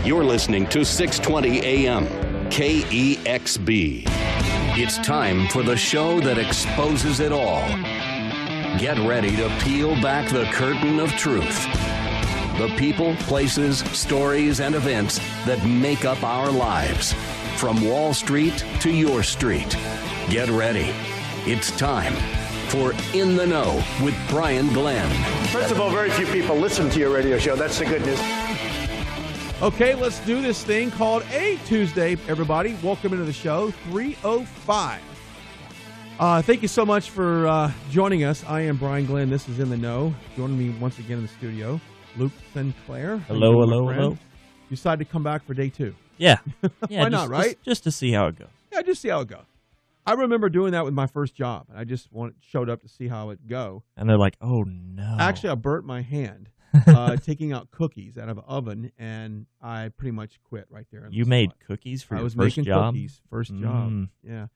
You're listening to 620 AM, KEXB. It's time for the show that exposes it all. Get ready to peel back the curtain of truth. The people, places, stories, and events that make up our lives. From Wall Street to your street. Get ready. It's time for In the Know with Brian Glenn. First of all, very few people listen to your radio show. That's the good news. Okay, let's do this thing called A Tuesday, everybody. Welcome into the show, 3:05. Thank you so much for joining us. I am Brian Glenn. This is In the Know. Joining me once again in the studio, Luke Sinclair. Hello. You decided to come back for day 2. Yeah. Why not, right? Just to see how it goes. Yeah, just see how it goes. I remember doing that with my first job. I just showed up to see how it go. And they're like, oh, no. Actually, I burnt my hand taking out cookies out of an oven, and I pretty much quit right there. You made cookies for your first job? I was making cookies, first job, yeah.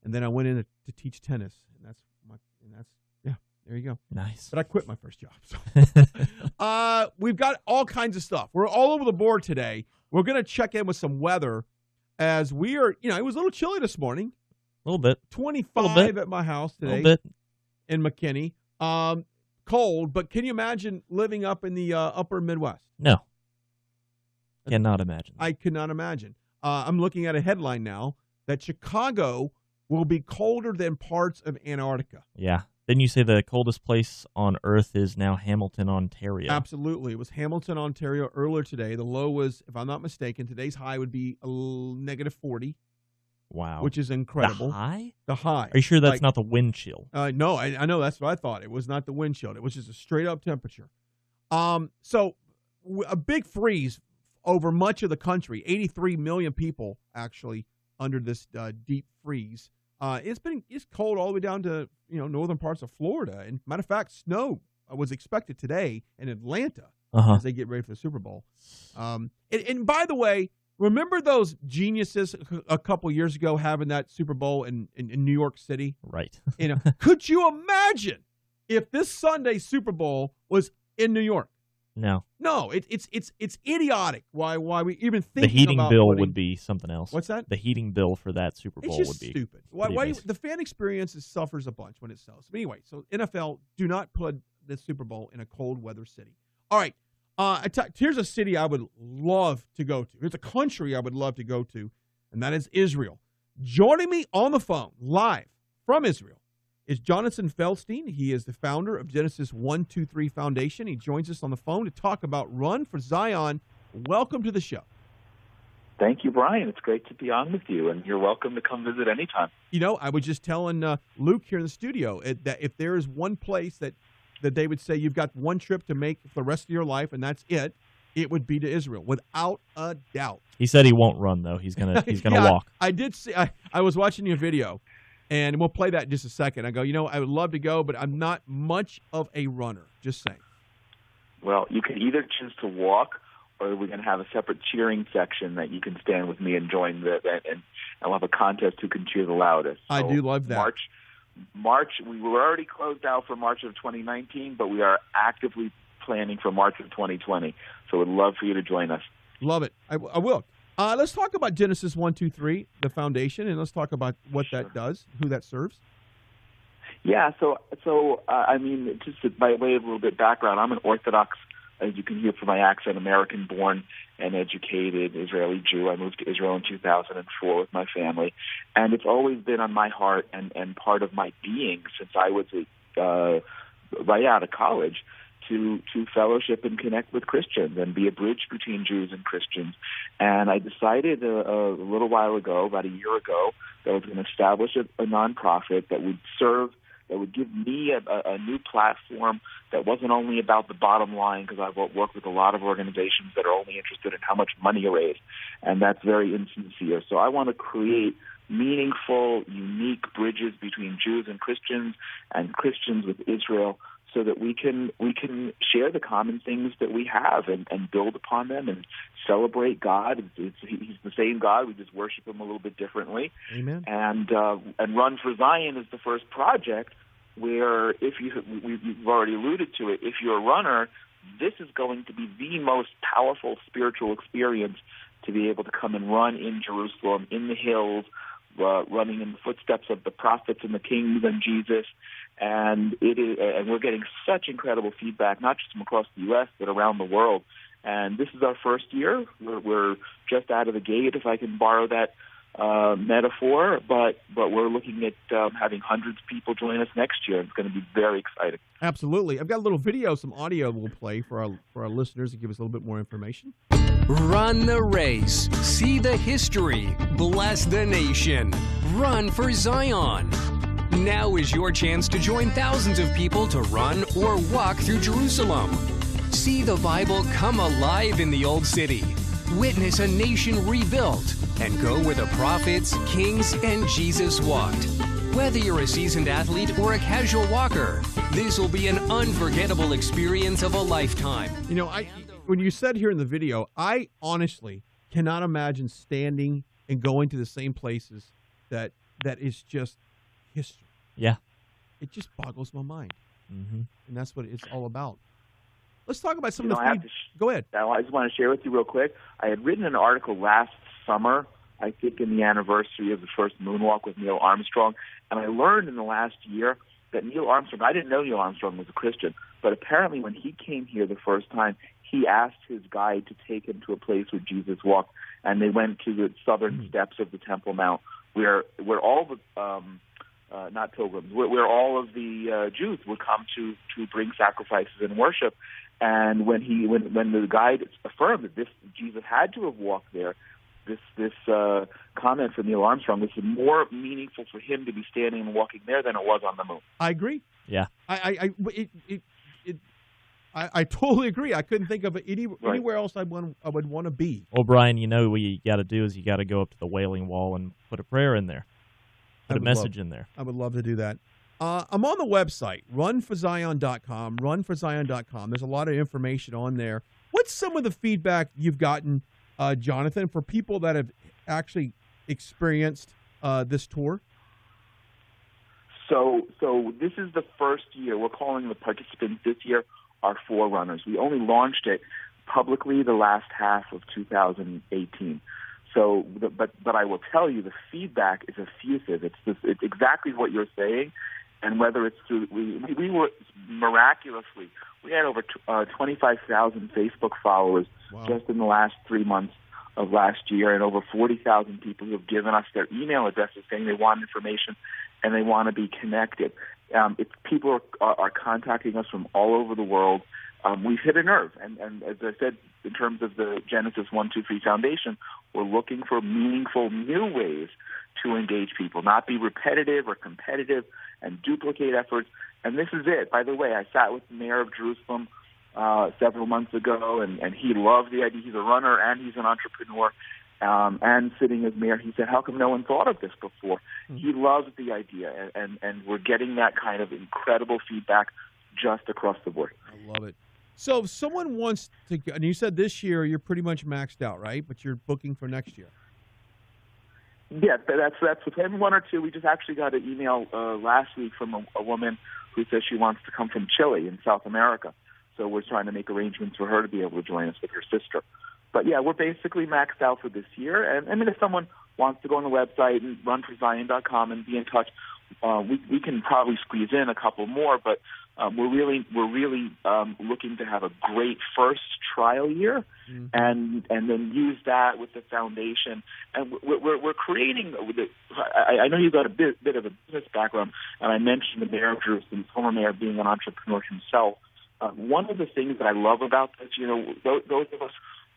And then I went in to teach tennis, and there you go. Nice. But I quit my first job. So. We've got all kinds of stuff. We're all over the board today. We're going to check in with some weather as we are, it was a little chilly this morning. A little bit. 25 at my house today. A little bit. In McKinney. Cold, but can you imagine living up in the upper Midwest? No. Cannot imagine. I cannot imagine. I'm looking at a headline now that Chicago will be colder than parts of Antarctica. Yeah. Didn't you say the coldest place on Earth is now Hamilton, Ontario? Absolutely. It was Hamilton, Ontario earlier today. The low was, if I'm not mistaken, today's high would be negative 40. Wow. Which is incredible. The high? The high. Are you sure that's not the wind chill? No, I know. That's what I thought. It was not the wind chill. It was just a straight-up temperature. So a big freeze over much of the country. 83 million people actually under this deep freeze. It's cold all the way down to northern parts of Florida. And matter of fact, snow was expected today in Atlanta as they get ready for the Super Bowl. And by the way, remember those geniuses a couple years ago having that Super Bowl in New York City? Right. Could you imagine if this Sunday's Super Bowl was in New York? No. No, it's idiotic. Why we even think the heating bill would be something else. What's that? The heating bill for that Super Bowl would be stupid. Why the fan experience suffers a bunch when it sells. But anyway, so NFL, do not put the Super Bowl in a cold weather city. All right. Here's a city I would love to go to. Here's a country I would love to go to, and that is Israel. Joining me on the phone, live from Israel, is Jonathan Feldstein. He is the founder of Genesis 123 Foundation. He joins us on the phone to talk about Run for Zion. Welcome to the show. Thank you, Brian. It's great to be on with you, and you're welcome to come visit anytime. I was just telling Luke here in the studio that if there is one place that they would say you've got one trip to make for the rest of your life, and that's it would be to Israel, without a doubt. He said he won't run, though. He's gonna walk. I did see. I was watching your video, and we'll play that in just a second. I go, I would love to go, but I'm not much of a runner. Just saying. Well, you can either choose to walk, or we're going to have a separate cheering section that you can stand with me and join and I'll have a contest who can cheer the loudest. So I do love that. March, we were already closed out for March of 2019, but we are actively planning for March of 2020. So we'd love for you to join us. Love it. I will. Let's talk about Genesis 123, the foundation, and let's talk about what that does, who that serves. Yeah, so just by way of a little bit of background, I'm an Orthodox, as you can hear from my accent, American-born and educated Israeli Jew. I moved to Israel in 2004 with my family, and it's always been on my heart and part of my being since I was right out of college to fellowship and connect with Christians and be a bridge between Jews and Christians. And I decided a little while ago, about a year ago, that I was going to establish a nonprofit that would serve, that would give me a new platform that wasn't only about the bottom line, because I've worked with a lot of organizations that are only interested in how much money you raise, and that's very insincere. So I want to create meaningful, unique bridges between Jews and Christians with Israel, so that we can share the common things that we have and build upon them and celebrate God. He's the same God. We just worship him a little bit differently. Amen. And Run for Zion is the first project where, we've already alluded to it, if you're a runner, this is going to be the most powerful spiritual experience to be able to come and run in Jerusalem, in the hills, running in the footsteps of the prophets and the kings and Jesus. And we're getting such incredible feedback, not just from across the U.S., but around the world. And this is our first year. We're just out of the gate, if I can borrow that metaphor, but we're looking at having hundreds of people join us next year. It's going to be very exciting. Absolutely. I've got a little video, some audio we'll play for our listeners to give us a little bit more information. Run the race. See the history. Bless the nation. Run for Zion. Now is your chance to join thousands of people to run or walk through Jerusalem. See the Bible come alive in the Old City. Witness a nation rebuilt and go where the prophets, kings, and Jesus walked. Whether you're a seasoned athlete or a casual walker, this will be an unforgettable experience of a lifetime. You know, when you said here in the video, I honestly cannot imagine standing and going to the same places that is just history. Yeah. It just boggles my mind. Mm-hmm. And that's what it's all about. Let's talk about some of the Go ahead. I just want to share with you real quick. I had written an article last summer, I think in the anniversary of the first moonwalk with Neil Armstrong, and I learned in the last year that Neil Armstrong, I didn't know Neil Armstrong was a Christian, but apparently when he came here the first time, he asked his guide to take him to a place where Jesus walked, and they went to the southern steps of the Temple Mount, where all the not pilgrims, where all of the Jews would come to bring sacrifices and worship. And when the guide affirmed that this Jesus had to have walked there, this comment from Neil Armstrong was more meaningful for him to be standing and walking there than it was on the moon. I agree. Yeah. I totally agree. I couldn't think of anywhere else I would want to be. Well, Brian, what you got to do is you got to go up to the Wailing Wall and put a prayer in there, put a message in there. I would love to do that. I'm on the website, runforzion.com, runforzion.com. There's a lot of information on there. What's some of the feedback you've gotten, Jonathan, for people that have actually experienced this tour? So this is the first year. We're calling the participants this year our forerunners. We only launched it publicly the last half of 2018. So, but I will tell you, the feedback is effusive. It's exactly what you're saying. And whether it's through, we were miraculously, we had over 25,000 Facebook followers just in the last 3 months of last year, and over 40,000 people who have given us their email addresses saying they want information and they want to be connected. People are contacting us from all over the world. We've hit a nerve, and as I said, in terms of the Genesis 1-2-3 Foundation, we're looking for meaningful new ways to engage people, not be repetitive or competitive and duplicate efforts. And this is it. By the way, I sat with the mayor of Jerusalem several months ago, and he loved the idea. He's a runner and he's an entrepreneur. And sitting as mayor, he said, how come no one thought of this before? Mm-hmm. He loves the idea, and we're getting that kind of incredible feedback just across the board. I love it. So if someone wants to go, and you said this year you're pretty much maxed out, right? But you're booking for next year. Yeah, that's within one or two. We just actually got an email last week from a woman who says she wants to come from Chile in South America. So we're trying to make arrangements for her to be able to join us with her sister. But yeah, we're basically maxed out for this year. And I mean, if someone wants to go on the website and runforzion.com and be in touch, we can probably squeeze in a couple more. But we're really looking to have a great first trial year, mm-hmm. and then use that with the foundation. And we're creating. I know you've got a bit of a business background, and I mentioned the mayor of Jerusalem, former mayor, being an entrepreneur himself. One of the things that I love about this, those of us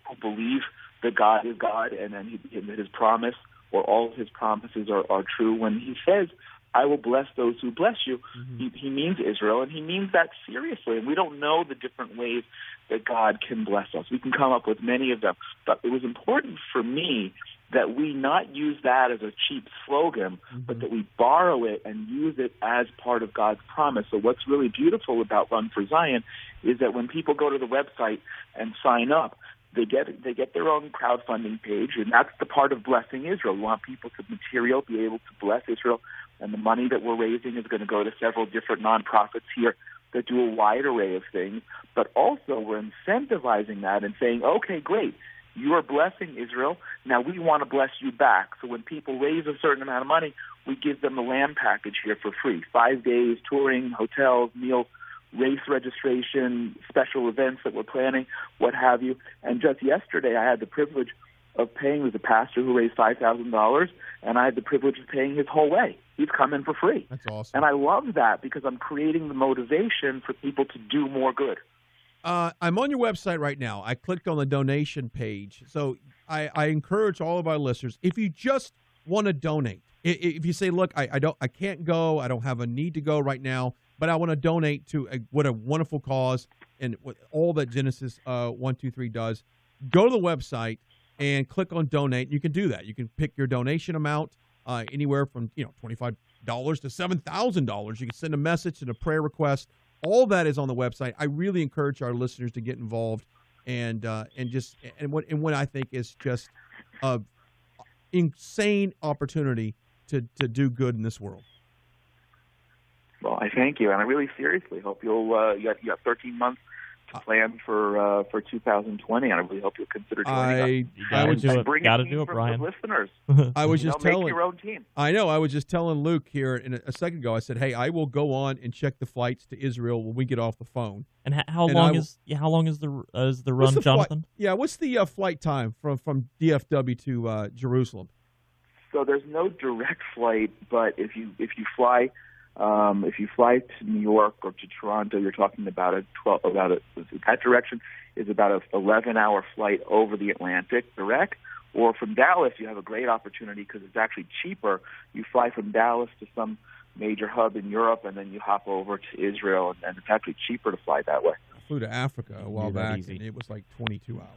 who believe that God is God and that His promise or all of His promises are true. When He says, I will bless those who bless you, mm-hmm. he means Israel, and He means that seriously. And we don't know the different ways that God can bless us. We can come up with many of them. But it was important for me that we not use that as a cheap slogan, mm-hmm. but that we borrow it and use it as part of God's promise. So what's really beautiful about Run for Zion is that when people go to the website and sign up, they get their own crowdfunding page, and that's the part of blessing Israel. We want people to be able to bless Israel, and the money that we're raising is going to go to several different nonprofits here that do a wide array of things, but also we're incentivizing that and saying, okay, great, you are blessing Israel. Now we want to bless you back. So when people raise a certain amount of money, we give them the land package here for free. 5 days, touring, hotels, meals, race registration, special events that we're planning, what have you. And just yesterday, I had the privilege of paying with a pastor who raised $5,000, and I had the privilege of paying his whole way. He's come in for free. That's awesome. And I love that because I'm creating the motivation for people to do more good. I'm on your website right now. I clicked on the donation page. So I encourage all of our listeners, if you just want to donate, if you say, look, I can't go, I don't have a need to go right now, but I want to donate to what a wonderful cause and what all that Genesis 123 does, go to the website and click on donate. You can do that. You can pick your donation amount anywhere from $25 to $7,000. You can send a message and a prayer request. All that is on the website. I really encourage our listeners to get involved and what I think is just an insane opportunity to do good in this world. Well, I thank you, and I really seriously hope you'll. You have 13 months to plan for 2020, and I really hope you'll consider joining us. I would do it. Got to do it, for Brian. Listeners, I was just telling make your own team. I know. I was just telling Luke here a second ago. I said, "Hey, I will go on and check the flights to Israel when we get off the phone." And how long is the run, Jonathan? What's the flight time from DFW to Jerusalem? So there's no direct flight, but if you fly. If you fly to New York or to Toronto, you're talking about that direction is about an 11-hour flight over the Atlantic direct. Or from Dallas, you have a great opportunity because it's actually cheaper. You fly from Dallas to some major hub in Europe, and then you hop over to Israel, and it's actually cheaper to fly that way. I flew to Africa a while back, and it was like 22 hours.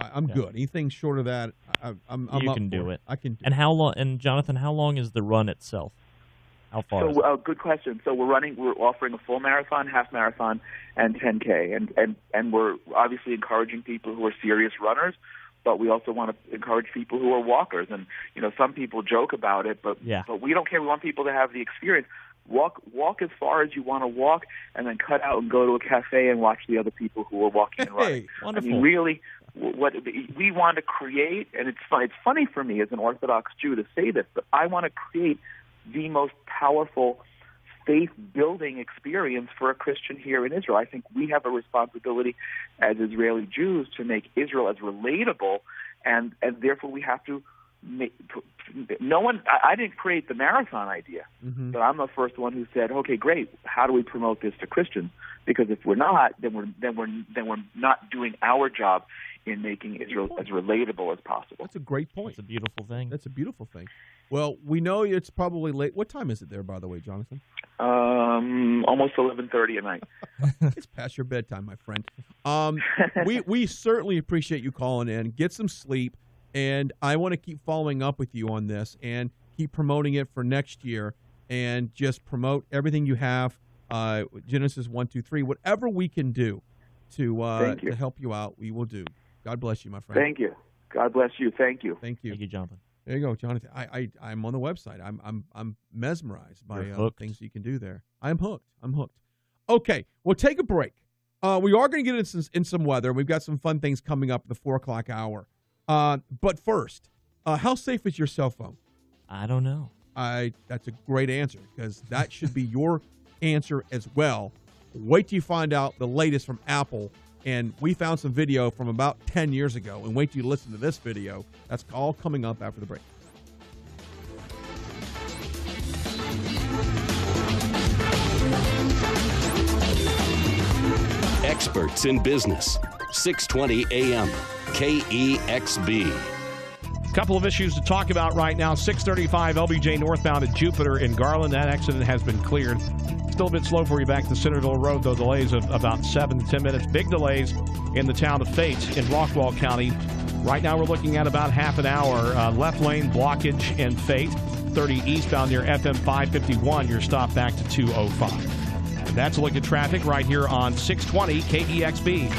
So I'm good. Anything short of that, I'm you up can for do it. I can do and how long? And Jonathan, how long is the run itself? How far? So, good question. So we're offering a full marathon, half marathon, and 10K, and we're obviously encouraging people who are serious runners, but we also want to encourage people who are walkers. And some people joke about it, but we don't care. We want people to have the experience. Walk as far as you want to walk, and then cut out and go to a cafe and watch the other people who are walking and running. Wonderful. I mean, really, what we want to create, and it's funny for me as an Orthodox Jew to say this, but I want to create the most powerful faith-building experience for a Christian here in Israel. I think we have a responsibility as Israeli Jews to make Israel as relatable, and therefore we have to make I didn't create the marathon idea, but I'm the first one who said, okay, great, how do we promote this to Christians? Because if we're not, then we're not doing our job in making Israel as relatable as possible. That's a great point. It's a beautiful thing. That's a beautiful thing. Well, we know it's probably late. What time is it there, by the way, Jonathan? Almost 11:30 at night. It's past your bedtime, my friend. We certainly appreciate you calling in. Get some sleep, and I want to keep following up with you on this and keep promoting it for next year, and just promote everything you have. Genesis 123, whatever we can do to help you out, we will do. God bless you, my friend. Thank you. God bless you. Thank you. Thank you. Thank you, Jonathan. There you go, Jonathan. I'm on the website. I'm mesmerized by things you can do there. I'm hooked. Okay, we'll take a break. We are going to get in some weather. We've got some fun things coming up at the 4 o'clock hour. But first, how safe is your cell phone? I don't know. That's a great answer, because that should be your answer as well. Wait till you find out the latest from Apple. And we found some video from about 10 years ago. And wait till you listen to this video. That's all coming up after the break. Experts in business. 620 AM. KEXB. Couple of issues to talk about right now. 635 LBJ northbound at Jupiter in Garland. That accident has been cleared. Still a bit slow for you back to Centerville Road, though. Delays of about 7 to 10 minutes. Big delays in the town of Fate in Rockwall County. Right now we're looking at about half an hour. Left lane blockage in Fate. 30 eastbound near FM 551. Your stop back to 205. And that's a look at traffic right here on 620 KEXB.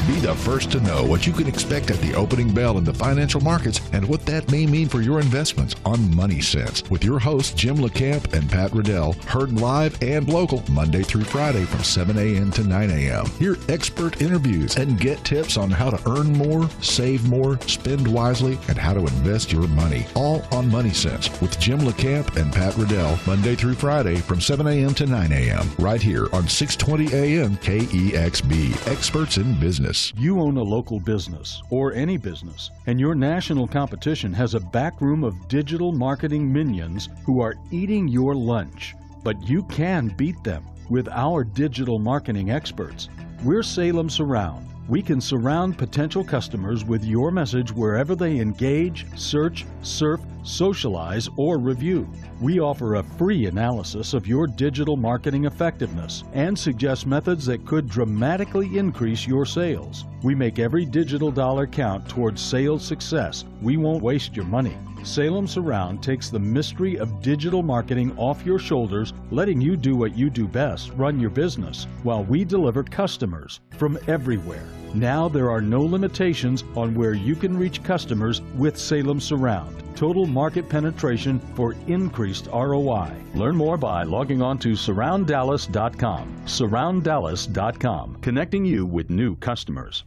Be the first to know what you can expect at the opening bell in the financial markets and what that may mean for your investments on Money Sense with your hosts Jim LeCamp and Pat Riddell. Heard live and local Monday through Friday from 7 a.m. to 9 a.m. Hear expert interviews and get tips on how to earn more, save more, spend wisely, and how to invest your money. All on Money Sense with Jim LeCamp and Pat Riddell Monday through Friday from 7 a.m. to 9 a.m. right here on 620 a.m. KEXB. Experts in business. You own a local business or any business, and your national competition has a backroom of digital marketing minions who are eating your lunch. But you can beat them with our digital marketing experts. We're Salem Surround. We can surround potential customers with your message wherever they engage, search, surf, socialize, or review. We offer a free analysis of your digital marketing effectiveness and suggest methods that could dramatically increase your sales. We make every digital dollar count towards sales success. We won't waste your money. Salem Surround takes the mystery of digital marketing off your shoulders, letting you do what you do best, run your business, while we deliver customers from everywhere. Now there are no limitations on where you can reach customers with Salem Surround. Total market penetration for increased ROI. Learn more by logging on to SurroundDallas.com. SurroundDallas.com, connecting you with new customers.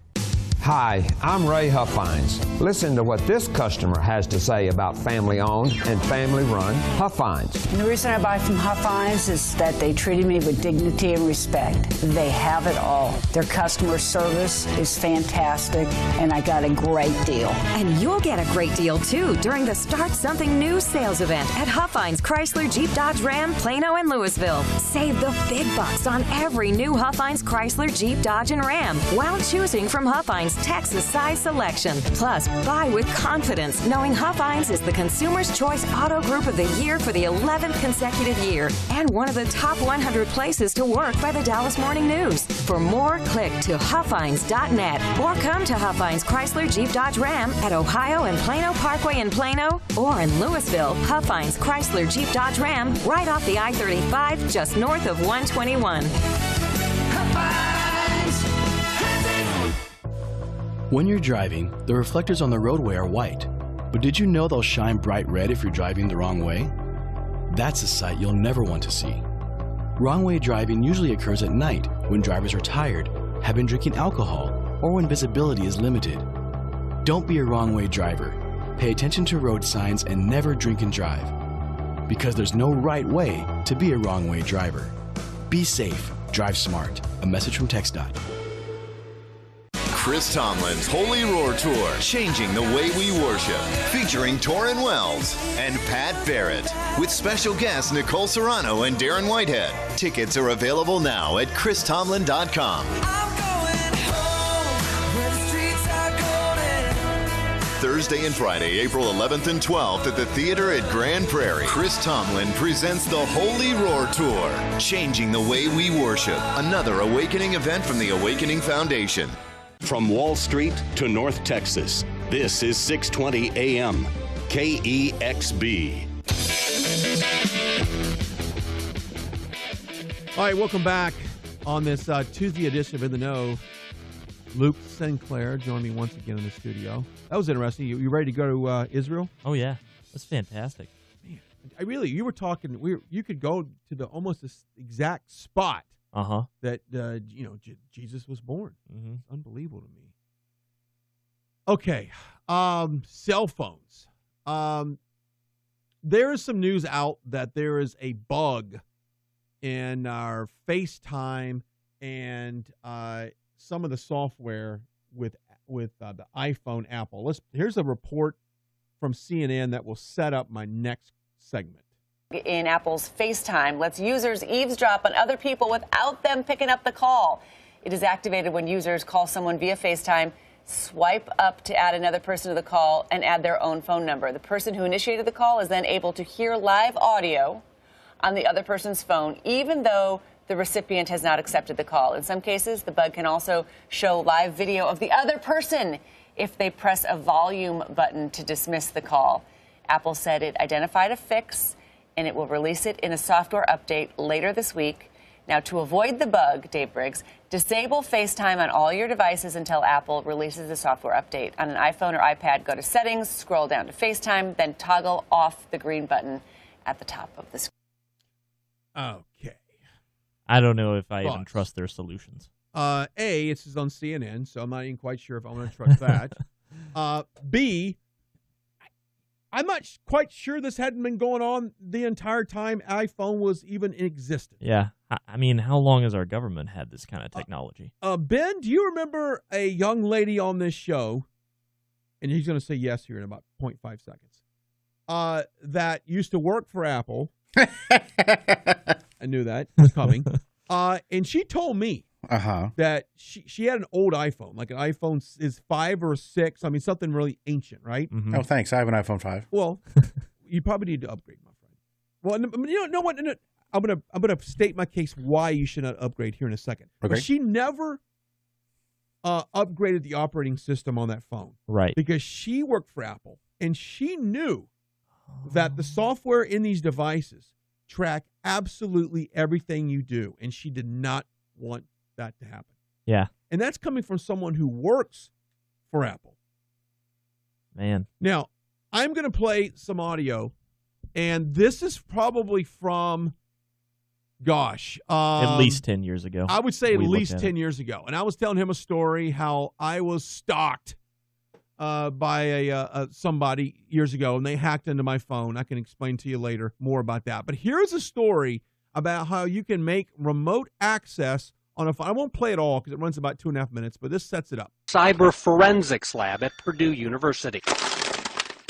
Hi, I'm Ray Huffines. Listen to what this customer has to say about family-owned and family-run Huffines. The reason I buy from Huffines is that they treated me with dignity and respect. They have it all. Their customer service is fantastic, and I got a great deal. And you'll get a great deal, too, during the Start Something New sales event at Huffines Chrysler Jeep Dodge Ram, Plano, and Louisville. Save the big bucks on every new Huffines Chrysler Jeep Dodge and Ram while choosing from Huffines Texas size selection. Plus, buy with confidence, knowing Huffines is the Consumer's Choice Auto Group of the Year for the 11th consecutive year and one of the top 100 places to work by the Dallas Morning News. For more, click to Huffines.net or come to Huffines Chrysler Jeep Dodge Ram at Ohio and Plano Parkway in Plano or in Louisville, Huffines Chrysler Jeep Dodge Ram right off the I-35 just north of 121. When you're driving, the reflectors on the roadway are white. But did you know they'll shine bright red if you're driving the wrong way? That's a sight you'll never want to see. Wrong way driving usually occurs at night when drivers are tired, have been drinking alcohol, or when visibility is limited. Don't be a wrong way driver. Pay attention to road signs and never drink and drive. Because there's no right way to be a wrong way driver. Be safe, drive smart. A message from TxDOT. Chris Tomlin's Holy Roar Tour, changing the way we worship, featuring Torrin Wells and Pat Barrett, with special guests Nicole Serrano and Darren Whitehead. Tickets are available now at christomlin.com. Thursday and Friday, April 11th and 12th at the theater at Grand Prairie. Chris Tomlin presents the Holy Roar Tour, changing the way we worship. Another awakening event from the Awakening Foundation. From Wall Street to North Texas, this is 620 AM, KEXB. All right, welcome back on this Tuesday edition of In the Know. Luke Sinclair joined me once again in the studio. That was interesting. You ready to go to Israel? Oh, yeah. That's fantastic. Man, you were talking, you could go to the almost this exact spot that Jesus was born. Mm-hmm. It's unbelievable to me. Okay, cell phones. There is some news out that there is a bug in our FaceTime and some of the software with the iPhone Apple. Here's a report from CNN that will set up my next segment. In Apple's FaceTime lets users eavesdrop on other people without them picking up the call. It is activated when users call someone via FaceTime, swipe up to add another person to the call, and add their own phone number. The person who initiated the call is then able to hear live audio on the other person's phone, even though the recipient has not accepted the call. In some cases, the bug can also show live video of the other person if they press a volume button to dismiss the call. Apple said it identified a fix, and it will release it in a software update later this week. Now, to avoid the bug, Dave Briggs, disable FaceTime on all your devices until Apple releases a software update. On an iPhone or iPad, go to Settings, scroll down to FaceTime, then toggle off the green button at the top of the screen. Okay. I don't know if I even trust their solutions. This is on CNN, so I'm not even quite sure if I'm going to trust that. B, I'm not quite sure this hadn't been going on the entire time iPhone was even in existence. Yeah. I mean, how long has our government had this kind of technology? Ben, do you remember a young lady on this show, and he's going to say yes here in about 0.5 seconds, that used to work for Apple. I knew that was coming. And she told me that she had an old iPhone, like an iPhone is 5 or 6. I mean, something really ancient, right? Mm-hmm. Oh, thanks. I have an iPhone 5. Well, you probably need to upgrade, my friend. Well, you know what? I'm gonna state my case why you should not upgrade here in a second. Okay. But she never upgraded the operating system on that phone, right? Because she worked for Apple and she knew that the software in these devices track absolutely everything you do, and she did not want that to happen. Yeah. And that's coming from someone who works for Apple. Man. Now, I'm going to play some audio, and this is probably from, at least 10 years ago. I would say at least 10 years ago. And I was telling him a story how I was stalked by somebody years ago, and they hacked into my phone. I can explain to you later more about that. But here's a story about how you can make remote access on a phone. I won't play it all because it runs about 2.5 minutes, but this sets it up. Cyber Forensics Lab at Purdue University.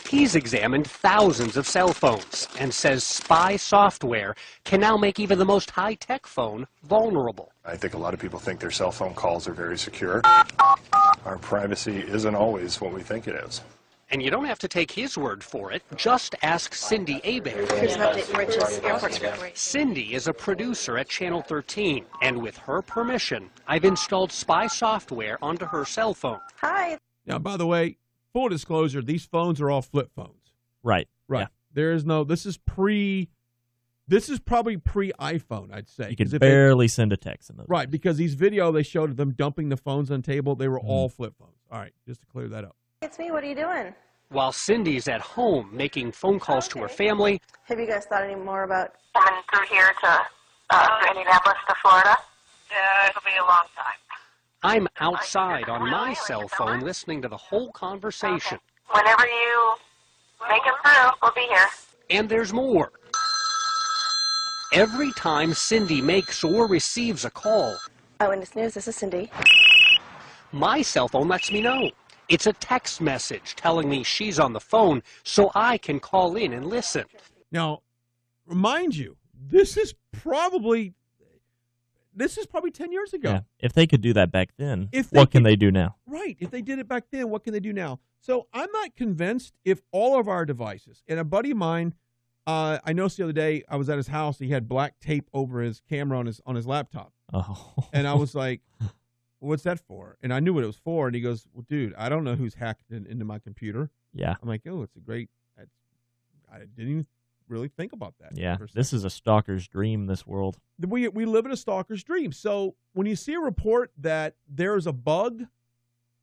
He's examined thousands of cell phones and says spy software can now make even the most high-tech phone vulnerable. I think a lot of people think their cell phone calls are very secure. Our privacy isn't always what we think it is. And you don't have to take his word for it. Just ask Cindy Hebert. Here's an update from Rich's airport secretary. Cindy is a producer at Channel 13, and with her permission, I've installed spy software onto her cell phone. Hi. Now, by the way, full disclosure, these phones are all flip phones. Right. Right. Yeah. There is no, this is probably pre-iPhone, I'd say. You could barely send a text in those. Right, because these video they showed of them dumping the phones on the table, they were all flip phones. All right, just to clear that up. It's me. What are you doing? While Cindy's at home making phone calls to her family. Have you guys thought any more about coming through here to Indianapolis to Florida? Yeah, it'll be a long time. I'm outside on my cell phone listening to the whole conversation. Whenever you make it through, we'll be here. And there's more. Every time Cindy makes or receives a call. Eyewitness News, this is Cindy. My cell phone lets me know. It's a text message telling me she's on the phone so I can call in and listen. Now, remind you, this is probably 10 years ago. Yeah. If they could do that back then, what can they do now? Right. If they did it back then, what can they do now? So I'm not convinced if all of our devices, and a buddy of mine, I noticed the other day, I was at his house, he had black tape over his camera on his laptop. Oh. And I was like, what's that for? And I knew what it was for. And he goes, well, dude, I don't know who's hacked into my computer. Yeah. I'm like, oh, I didn't even really think about that. Yeah, this is a stalker's dream, this world. We live in a stalker's dream. So when you see a report that there's a bug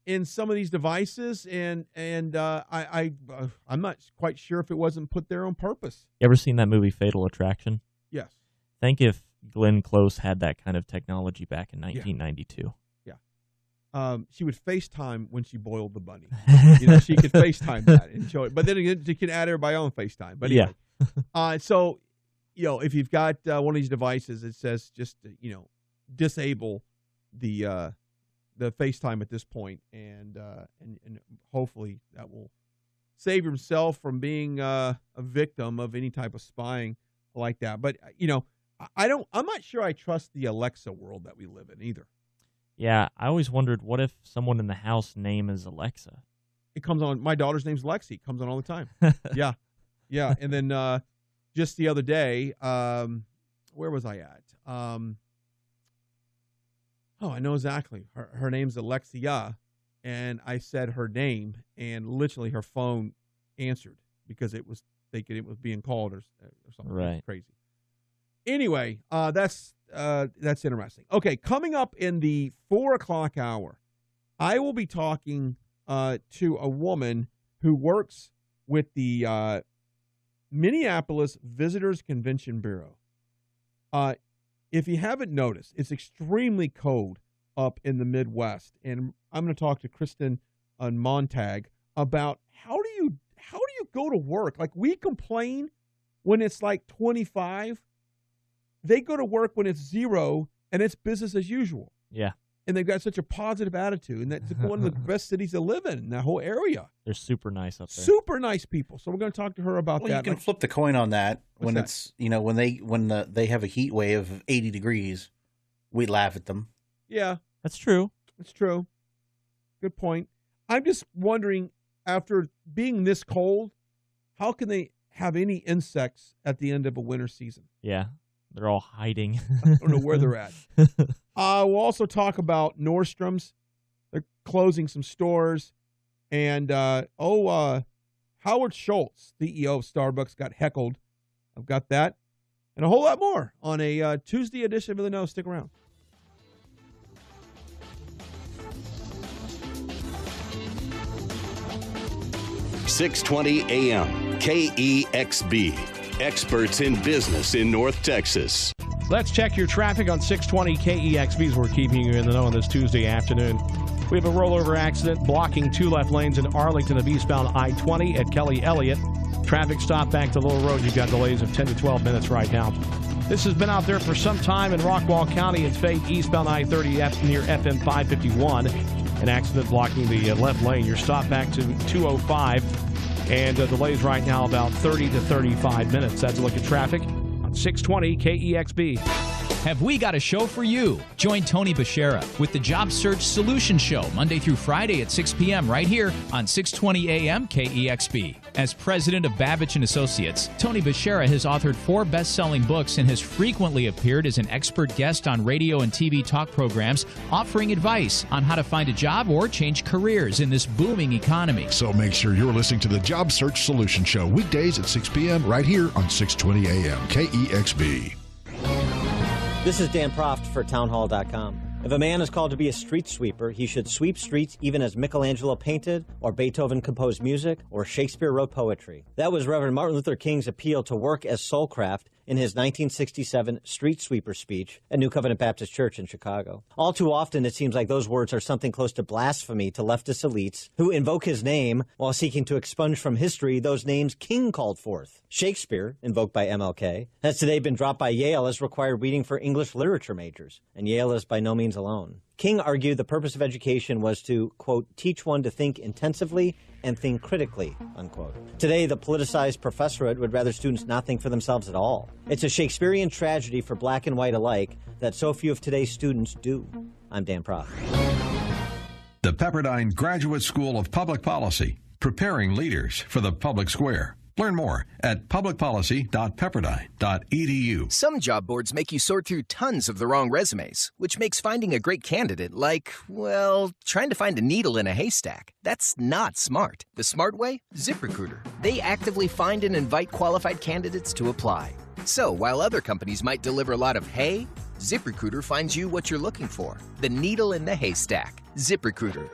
in some of these devices, and I'm not quite sure if it wasn't put there on purpose. You ever seen that movie Fatal Attraction? Yes. Think if Glenn Close had that kind of technology back in 1992. She would FaceTime when she boiled the bunny. She could FaceTime that and show it. But then again, you can add everybody on FaceTime. But anyway. So, if you've got one of these devices, it says just, disable the FaceTime at this point, and hopefully that will save himself from being a victim of any type of spying like that. But, I'm not sure I trust the Alexa world that we live in either. Yeah, I always wondered, what if someone in the house name is Alexa? It comes on. My daughter's name's Lexi. It comes on all the time. Yeah. Yeah. And then just the other day, where was I at? I know exactly. Her name's Alexia, and I said her name, and literally her phone answered because it was thinking it was being called or something. Right. Crazy. Anyway, that's interesting. Okay, coming up in the 4 o'clock hour, I will be talking to a woman who works with the Minneapolis Visitors Convention Bureau. If you haven't noticed, it's extremely cold up in the Midwest, and I'm going to talk to Kristen Montag about how do you go to work? Like, we complain when it's like 25. They go to work when it's 0 and it's business as usual. Yeah. And they've got such a positive attitude, and that's one of the best cities to live in that whole area. They're super nice up there. Super nice people. So we're going to talk to her about that. You can flip the coin on that. When it's when they have a heat wave of 80 degrees, we laugh at them. Yeah, that's true. That's true. Good point. I'm just wondering, after being this cold, how can they have any insects at the end of a winter season? Yeah, they're all hiding. I don't know where they're at. We'll also talk about Nordstrom's. They're closing some stores. And, Howard Schultz, CEO of Starbucks, got heckled. I've got that. And a whole lot more on a Tuesday edition of The Know. Stick around. .620 AM, KEXB. Experts in business in North Texas. Let's check your traffic on 620 KEXB as we're keeping you in the know on this Tuesday afternoon. We have a rollover accident blocking 2 left lanes in Arlington of eastbound I-20 at Kelly Elliott. Traffic stop back to Little Road. You've got delays of 10 to 12 minutes right now. This has been out there for some time in Rockwall County. It's Fate eastbound I-30 near FM 551. An accident blocking the left lane. You're stopped back to 205. And delays right now about 30 to 35 minutes. That's a look at traffic on 620 KEXB. Have we got a show for you? Join Tony Bashera with the Job Search Solution Show Monday through Friday at 6 p.m. right here on 620 AM KEXB. As president of Babich & Associates, Tony Bashera has authored 4 best-selling books and has frequently appeared as an expert guest on radio and TV talk programs, offering advice on how to find a job or change careers in this booming economy. So make sure you're listening to the Job Search Solution Show weekdays at 6 p.m. right here on 620 AM KEXB. This is Dan Proft for townhall.com. If a man is called to be a street sweeper, he should sweep streets even as Michelangelo painted, or Beethoven composed music, or Shakespeare wrote poetry. That was Reverend Martin Luther King's appeal to work as soulcraft in his 1967 street sweeper speech at New Covenant Baptist Church in Chicago. All too often, it seems like those words are something close to blasphemy to leftist elites who invoke his name while seeking to expunge from history those names King called forth. Shakespeare, invoked by MLK, has today been dropped by Yale as required reading for English literature majors, and Yale is by no means alone. King argued the purpose of education was to, quote, teach one to think intensively and think critically, unquote. Today, the politicized professorate would rather students not think for themselves at all. It's a Shakespearean tragedy for black and white alike that so few of today's students do. I'm Dan Proft. The Pepperdine Graduate School of Public Policy, preparing leaders for the public square. Learn more at publicpolicy.pepperdine.edu. Some job boards make you sort through tons of the wrong resumes, which makes finding a great candidate like, well, trying to find a needle in a haystack. That's not smart. The smart way? ZipRecruiter. They actively find and invite qualified candidates to apply. So while other companies might deliver a lot of hay, ZipRecruiter finds you what you're looking for. The needle in the haystack. ZipRecruiter.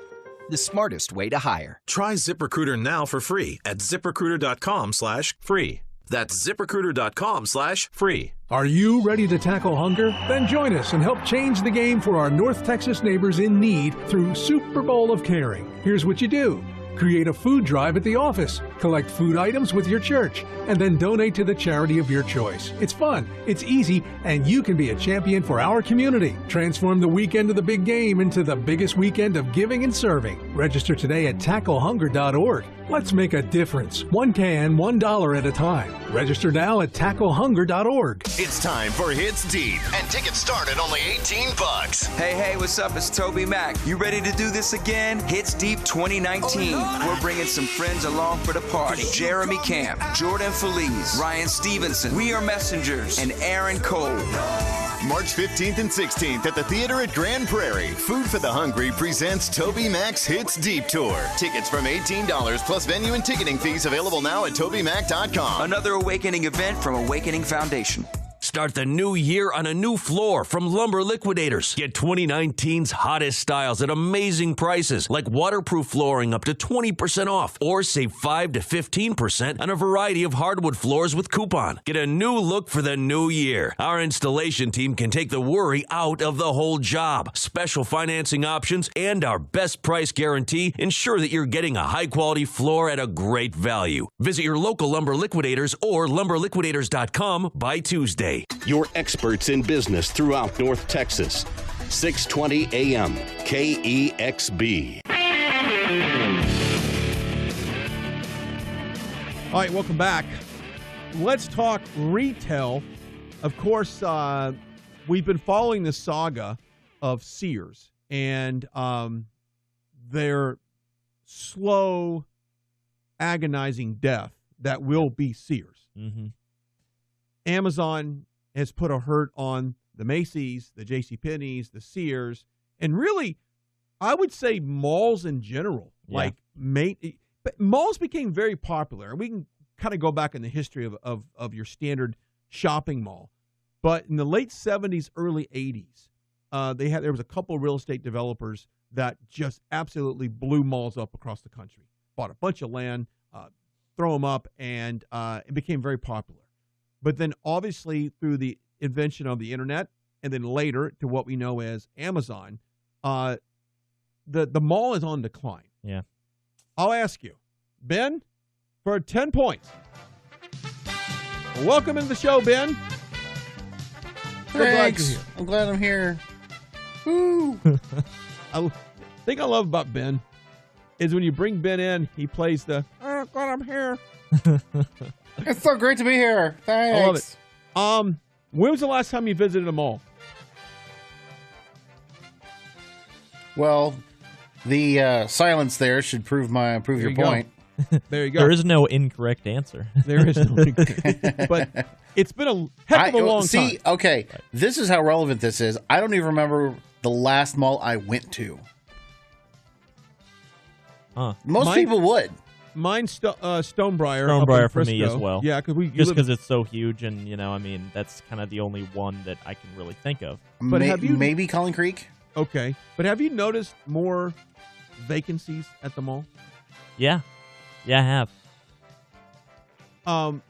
The smartest way to hire. Try ZipRecruiter now for free at ZipRecruiter.com/free. That's ZipRecruiter.com/free. Are you ready to tackle hunger? Then join us and help change the game for our North Texas neighbors in need through Super Bowl of Caring. Here's what you do. Create a food drive at the office, collect food items with your church, and then donate to the charity of your choice. It's fun, it's easy, and you can be a champion for our community. Transform the weekend of the big game into the biggest weekend of giving and serving. Register today at tacklehunger.org. Let's make a difference. One can, $1 at a time. Register now at tacklehunger.org. It's time for Hits Deep, and tickets start at only $18. Hey, what's up? It's Toby Mac. You ready to do this again? Hits Deep 2019. We're bringing some friends along for the party. Jeremy Camp, Jordan Feliz, Ryan Stevenson, We Are Messengers, and Aaron Cole. March 15th and 16th at the theater at Grand Prairie. Food for the Hungry presents Toby Mac's Hits Deep Tour. Tickets from $18 plus venue and ticketing fees available now at TobyMac.com. Another awakening event from Awakening Foundation. Start the new year on a new floor from Lumber Liquidators. Get 2019's hottest styles at amazing prices, like waterproof flooring up to 20% off, or save 5 to 15% on a variety of hardwood floors with coupon. Get a new look for the new year. Our installation team can take the worry out of the whole job. Special financing options and our best price guarantee ensure that you're getting a high-quality floor at a great value. Visit your local Lumber Liquidators or lumberliquidators.com by Tuesday. Your experts in business throughout North Texas. 620 AM KEXB. All right, welcome back. Let's talk retail. Of course, we've been following the saga of Sears and their slow, agonizing death that will be Sears. Mm-hmm. Amazon has put a hurt on the Macy's, the JCPenney's, the Sears, and really, I would say malls in general. Yeah. But malls became very popular, and we can kind of go back in the history of your standard shopping mall. But in the late 70s, early 80s, there was a couple of real estate developers that just absolutely blew malls up across the country. Bought a bunch of land, throw them up, and it became very popular. But then obviously through the invention of the internet, and then later to what we know as Amazon, the mall is on decline. Yeah. I'll ask you, Ben, for 10 points. Welcome into the show, Ben. Thanks. I'm glad I'm here. Woo. I think I love about Ben is when you bring Ben in, he plays the, oh, glad I'm here. It's so great to be here. Thanks. I love it. When was the last time you visited a mall? Well, the silence there should prove your point. There you go. There is no incorrect answer. There is no incorrect. But it's been a heck of a long time. See, okay, this is how relevant this is. I don't even remember the last mall I went to. Huh. Most people would. Mine's Stonebriar. Stonebriar for me as well. Yeah, because it's so huge, and that's kind of the only one that I can really think of. But maybe Collin Creek? Okay. But have you noticed more vacancies at the mall? Yeah. Yeah, I have.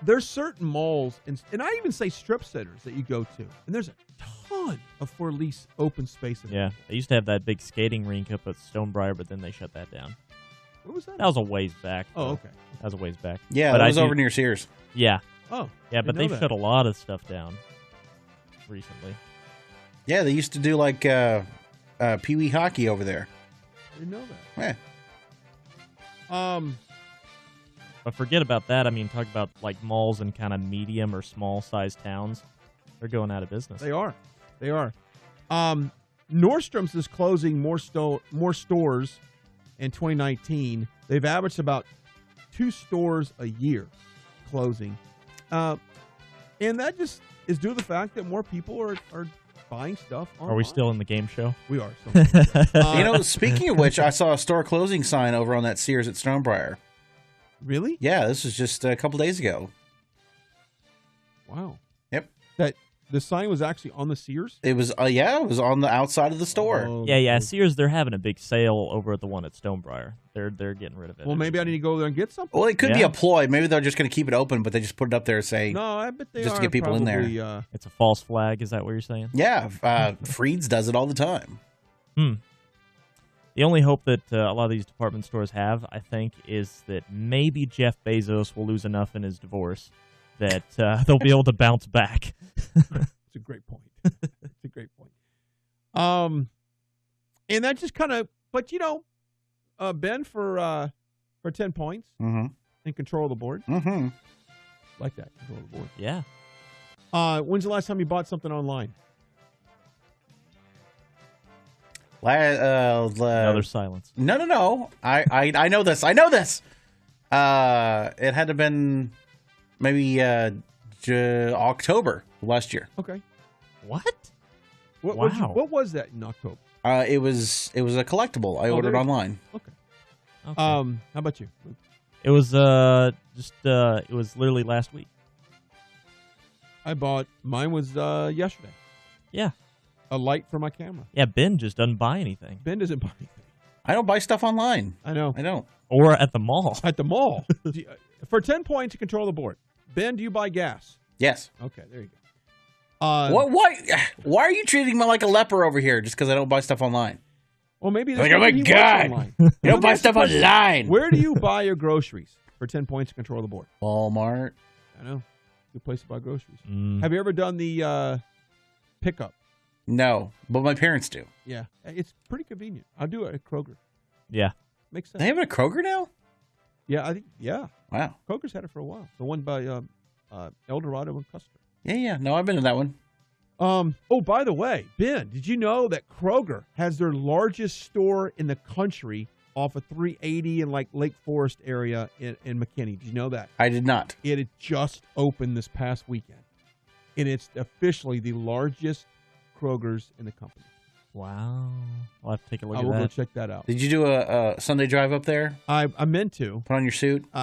There's certain malls, and I even say strip centers that you go to, and there's a ton of for lease open space. Yeah, they used to have that big skating rink up at Stonebriar, but then they shut that down. What was that? That was a ways back. Oh, okay. That was a ways back. Yeah, that was over near Sears. Yeah. Oh. Yeah, but they've shut a lot of stuff down recently. Yeah, they used to do like Pee Wee hockey over there. I didn't know that. Yeah. But forget about that. I mean, talk about like malls in kind of medium or small sized towns. They're going out of business. They are. Nordstrom's is closing more stores in 2019. They've averaged about 2 stores a year closing. And that just is due to the fact that more people are buying stuff online. Are we still in the game show? We are. Speaking of which, I saw a store closing sign over on that Sears at Stonebriar. Really? Yeah, this was just a couple days ago. Wow. Yep. That the sign was actually on the Sears? It was it was on the outside of the store. Oh, yeah. Sears, they're having a big sale over at the one at Stonebriar. They're getting rid of it. Well, maybe I need to go there and get something. Well, it could be a ploy. Maybe they're just going to keep it open, but they just put it up there saying, no, I bet they just are to get people in there. It's a false flag. Is that what you're saying? Yeah. Freed's does it all the time. The only hope that a lot of these department stores have, I think, is that maybe Jeff Bezos will lose enough in his divorce that they'll be able to bounce back. It's a great point. It's a great point. And that just kind of, but Ben for 10 points and control of the board. Mm-hmm. Like that, control of the board. Yeah. When's the last time you bought something online? Another silence. No. I know this. I know this. It had to have been maybe October last year. Okay. What? What was that in October? It was a collectible I ordered online. Okay. How about you? It was it was literally last week. I bought mine was yesterday. Yeah. A light for my camera. Yeah, Ben just doesn't buy anything. Ben doesn't buy anything. I don't buy stuff online. I know. I don't. Or at the mall. At the mall. For 10 points to control the board. Ben, do you buy gas? Yes. Okay, there you go. Why are you treating me like a leper over here just because I don't buy stuff online? Well, maybe oh my God. You don't buy stuff online. Where do you buy your groceries for 10 points to control the board? Walmart. I know. Good place to buy groceries. Mm. Have you ever done the pickup? No, but my parents do. Yeah. It's pretty convenient. I'll do it at Kroger. Yeah. Makes sense. They have it at Kroger now? Yeah, I think, yeah. Wow. Kroger's had it for a while. The one by El Dorado and Custer. Yeah. No, I've been to that one. Oh, by the way, Ben, did you know that Kroger has their largest store in the country off of 380 in like Lake Forest area in McKinney? Did you know that? I did not. It had just opened this past weekend. And it's officially the largest Kroger's in the company. Wow. I'll have to take a look I at will that. go check that out. Did you do a Sunday drive up there? I meant to. Put on your suit? Be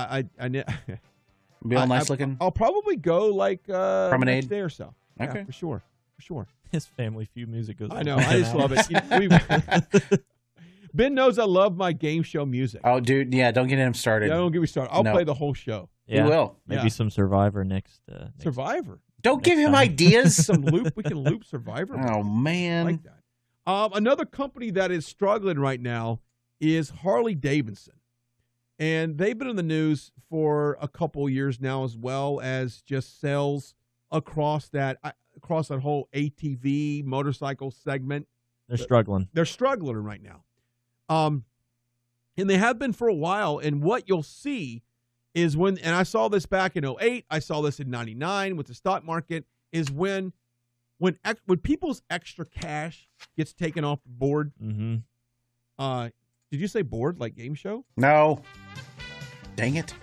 all nice looking? I'll probably go like Promenade? next day or so. Okay. Yeah, for sure. His Family Feud music goes. I know. I just love it. Ben knows I love my game show music. Oh, dude. Yeah, don't get him started. Yeah, don't get me started. I'll play the whole show. Yeah. You will. Maybe some Survivor next. Survivor. Don't give him ideas. Some loop. We can loop Survivor. Oh, man. I like that. Another company that is struggling right now is Harley Davidson. And they've been in the news for a couple years now, as well as just sales across that whole ATV motorcycle segment. They're struggling. They're struggling right now. And they have been for a while. And what you'll see is and I saw this back in 2008, I saw this in 99 with the stock market, is when people's extra cash gets taken off the board. Mm-hmm. Did you say board like game show? No. Dang it.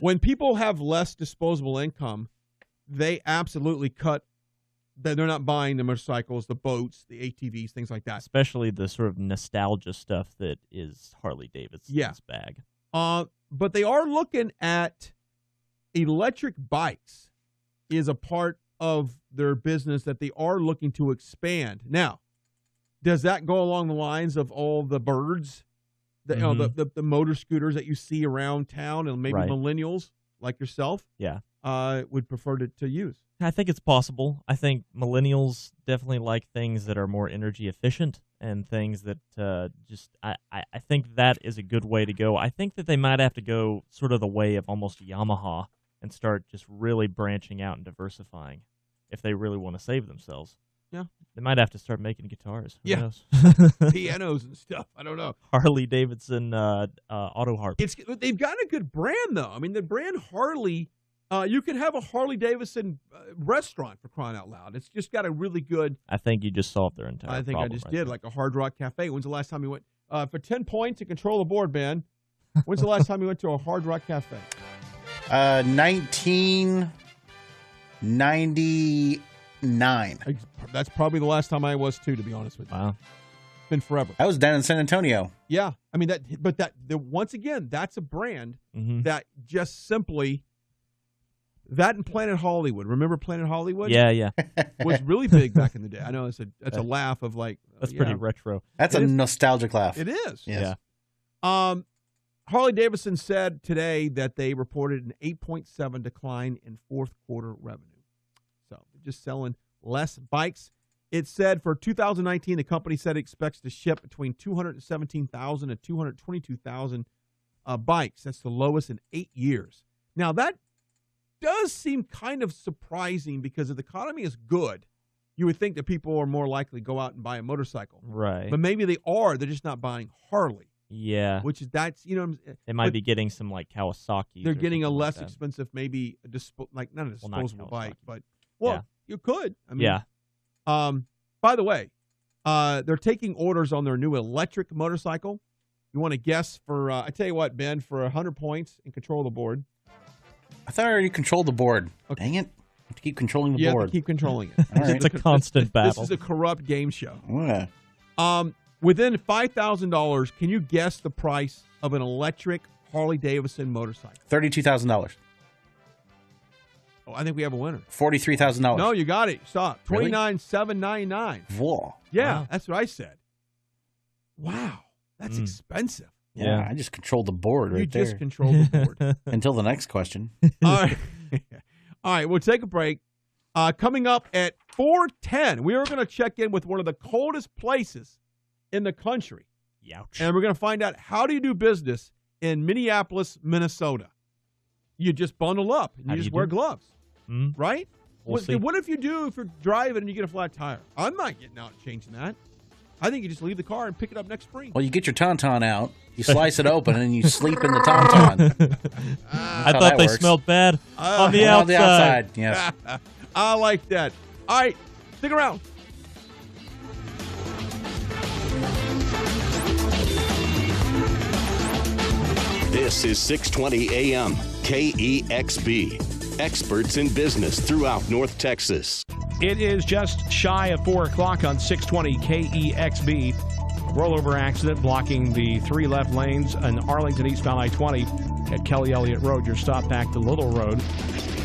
When people have less disposable income, they absolutely cut. They're not buying the motorcycles, the boats, the ATVs, things like that. Especially the sort of nostalgia stuff that is Harley Davidson's bag. But they are looking at electric bikes is a part of their business that they are looking to expand. Now, does that go along the lines of all the birds, the motor scooters that you see around town, and maybe millennials like yourself, would prefer to use? I think it's possible. I think millennials definitely like things that are more energy efficient and things that I think that is a good way to go. I think that they might have to go sort of the way of almost Yamaha and start just really branching out and diversifying if they really want to save themselves. Yeah. They might have to start making guitars. Who knows? Pianos and stuff. I don't know. Harley Davidson auto harp. They've got a good brand, though. I mean, the brand Harley, you can have a Harley Davidson restaurant, for crying out loud. It's just got a really good... I think you just solved their entire I think I problem just right did, there. like a Hard Rock Cafe. When's the last time you went... for 10 points to control the board, Ben, when's the last time you went to a Hard Rock Cafe? 1999. That's probably the last time I was, too, to be honest with you. Wow. It's been forever. I was down in San Antonio. Yeah. I mean, once again, that's a brand that just simply... That and Planet Hollywood. Remember Planet Hollywood? Yeah. Was really big back in the day. I know it's a laugh of like... That's pretty retro. That's a nostalgic laugh. It is. Yes. Yeah. Harley Davidson said today that they reported an 8.7 decline in fourth quarter revenue. So they're just selling less bikes. It said for 2019, the company said it expects to ship between 217,000 and 222,000 bikes. That's the lowest in 8 years. Now, that does seem kind of surprising because if the economy is good, you would think that people are more likely to go out and buy a motorcycle. Right. But maybe they are. They're just not buying Harley. Yeah. Which is, that's, they might be getting some like Kawasaki. They're getting a less expensive, maybe not a disposable bike, but you could. I mean, yeah. By the way, they're taking orders on their new electric motorcycle. You want to guess for? I tell you what, Ben, for 100 points and control the board. I thought I already controlled the board. Okay. Dang it. I have to keep controlling the board. You have to keep controlling it. All right. It's a constant battle. This is a corrupt game show. Yeah. Within $5,000, can you guess the price of an electric Harley Davidson motorcycle? $32,000. Oh, I think we have a winner. $43,000. No, you got it. Stop. Really? $29,799. Whoa. Yeah, Wow. that's what I said. Wow, that's expensive. Yeah, I just controlled the board right there. You just controlled the board. Until the next question. All right. All right, we'll take a break. Coming up at 4:10, we are going to check in with one of the coldest places in the country. Youch. And we're going to find out how do you do business in Minneapolis, Minnesota. You just bundle up. And you just wear gloves, right? We'll see. What if you're driving and you get a flat tire? I'm not getting out and changing that. I think you just leave the car and pick it up next spring. Well, you get your Tauntaun out, you slice it open, and you sleep in the Tauntaun. I thought they smelled bad on the outside. On the outside, yes. I like that. All right, stick around. This is 620 AM, KEXB. Experts in business throughout North Texas. It is just shy of 4 o'clock on 620 KEXB. Rollover accident blocking the 3 left lanes on Arlington eastbound I-20 at Kelly Elliott Road. Your stop back to Little Road.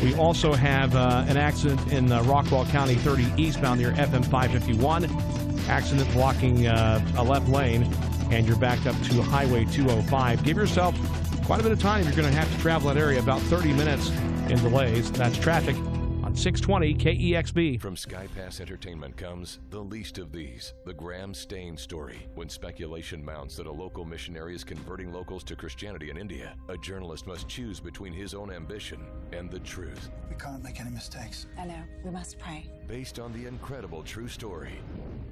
We also have an accident in Rockwall County 30 eastbound near FM 551. Accident blocking a left lane, and you're backed up to Highway 205. Give yourself quite a bit of time. You're going to have to travel that area, about 30 minutes in delays. That's traffic on 620 KEXB. From SkyPass Entertainment comes The Least of These, the Graham Stain story. When speculation mounts that a local missionary is converting locals to Christianity in India, a journalist must choose between his own ambition and the truth. We can't make any mistakes. I know. We must pray. Based on the incredible true story,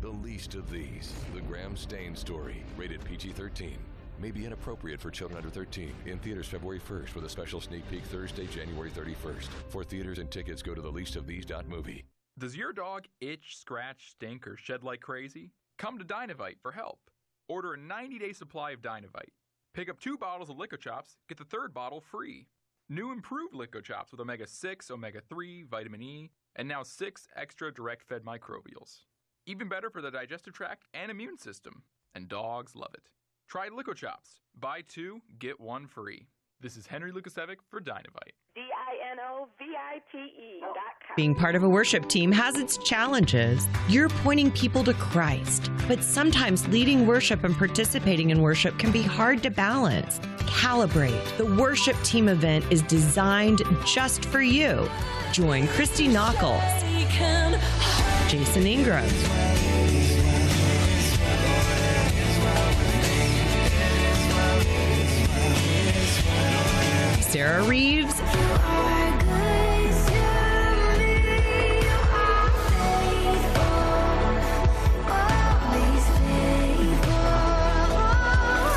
The Least of These, the Graham Stain story, rated PG-13. May be inappropriate for children under 13. In theaters February 1st with a special sneak peek Thursday, January 31st. For theaters and tickets, go to theleastofthese.movie. Does your dog itch, scratch, stink, or shed like crazy? Come to Dynavite for help. Order a 90-day supply of Dynavite. Pick up 2 bottles of LicoChops, get the 3rd bottle free. New improved LicoChops with omega-6, omega-3, vitamin E, and now 6 extra direct-fed microbials. Even better for the digestive tract and immune system. And dogs love it. Try LicoChops. Buy 2, get 1 free. This is Henry Lukasevic for Dynavite. DINOVITE.com. Being part of a worship team has its challenges. You're pointing people to Christ, but sometimes leading worship and participating in worship can be hard to balance. Calibrate, the worship team event, is designed just for you. Join Christy Knuckles, Jason Ingram, Sarah Reeves,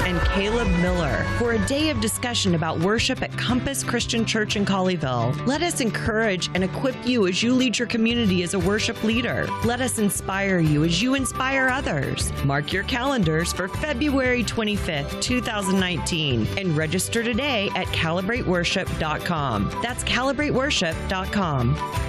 and Caleb Miller for a day of discussion about worship at Compass Christian Church in Colleyville. Let us encourage and equip you as you lead your community as a worship leader. Let us inspire you as you inspire others. Mark your calendars for February 25th, 2019, and register today at calibrateworship.com. That's calibrateworship.com.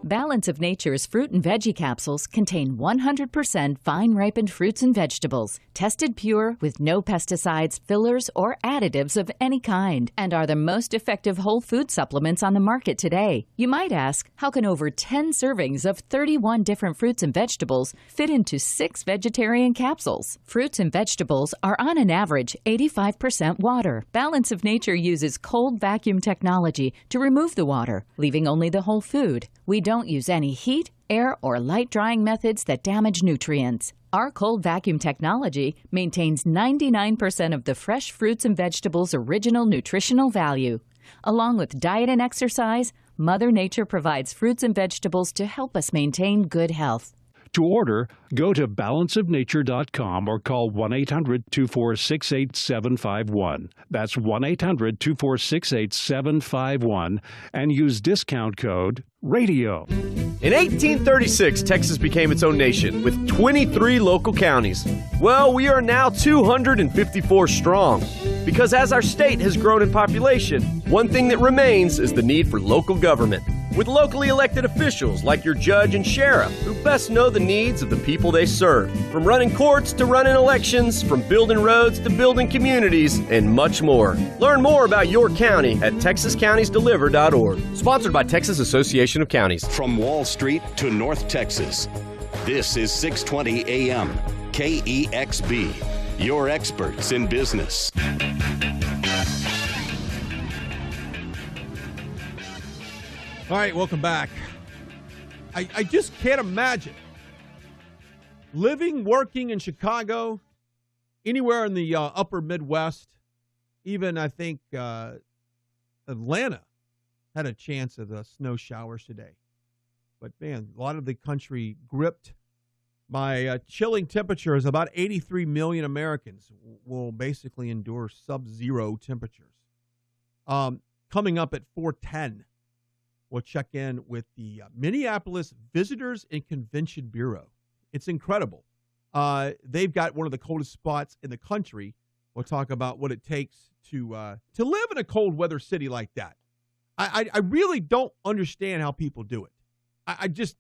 Balance of Nature's fruit and veggie capsules contain 100% vine-ripened fruits and vegetables, tested pure with no pesticides, fillers, or additives of any kind, and are the most effective whole food supplements on the market today. You might ask, how can over 10 servings of 31 different fruits and vegetables fit into 6 vegetarian capsules? Fruits and vegetables are on an average 85% water. Balance of Nature uses cold vacuum technology to remove the water, leaving only the whole food. We don't use any heat, air, or light drying methods that damage nutrients. Our cold vacuum technology maintains 99% of the fresh fruits and vegetables' original nutritional value. Along with diet and exercise, Mother Nature provides fruits and vegetables to help us maintain good health. To order, go to balanceofnature.com or call 1-800-246-8751. That's 1-800-246-8751 and use discount code RADIO. In 1836, Texas became its own nation with 23 local counties. Well, we are now 254 strong. Because as our state has grown in population, one thing that remains is the need for local government. with locally elected officials like your judge and sheriff who best know the needs of the people they serve. From running courts to running elections, from building roads to building communities, and much more. Learn more about your county at TexasCountiesDeliver.org. Sponsored by Texas Association of Counties. From Wall Street to North Texas, this is 620 AM KEXB, your experts in business. All right, welcome back. I just can't imagine living, working in Chicago, anywhere in the upper Midwest, even I think Atlanta had a chance of the snow showers today. But, man, a lot of the country gripped by chilling temperatures. About 83 million Americans will basically endure sub-zero temperatures. Coming up at 4:10. We'll check in with the Minneapolis Visitors and Convention Bureau. It's incredible. They've got one of the coldest spots in the country. We'll talk about what it takes to live in a cold weather city like that. I really don't understand how people do it. I just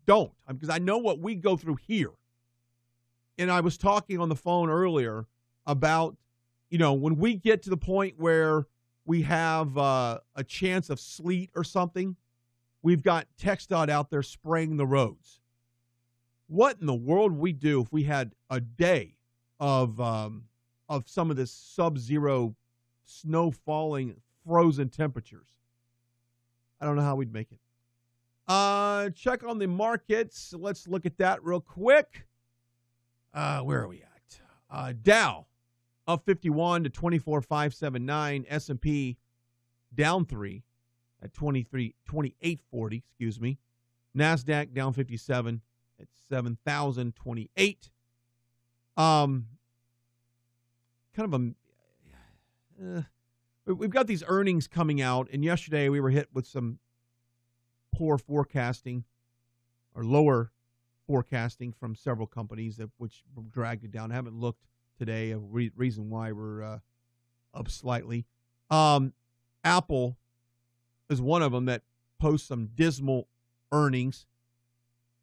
don't, because I know what we go through here. And I was talking on the phone earlier about, when we get to the point where we have a chance of sleet or something, we've got TxDOT out there spraying the roads. What in the world would we do if we had a day of some of this sub-zero snow falling, frozen temperatures? I don't know how we'd make it. Check on the markets. Let's look at that real quick. Where are we at? Dow up 51 to 24,579. S&P down 3 at 2840. Excuse me. Nasdaq down 57 at 7,028. We've got these earnings coming out, and yesterday we were hit with some poor forecasting or lower forecasting from several companies, which dragged it down. I haven't looked today, a reason why we're up slightly. Apple is one of them that posts some dismal earnings.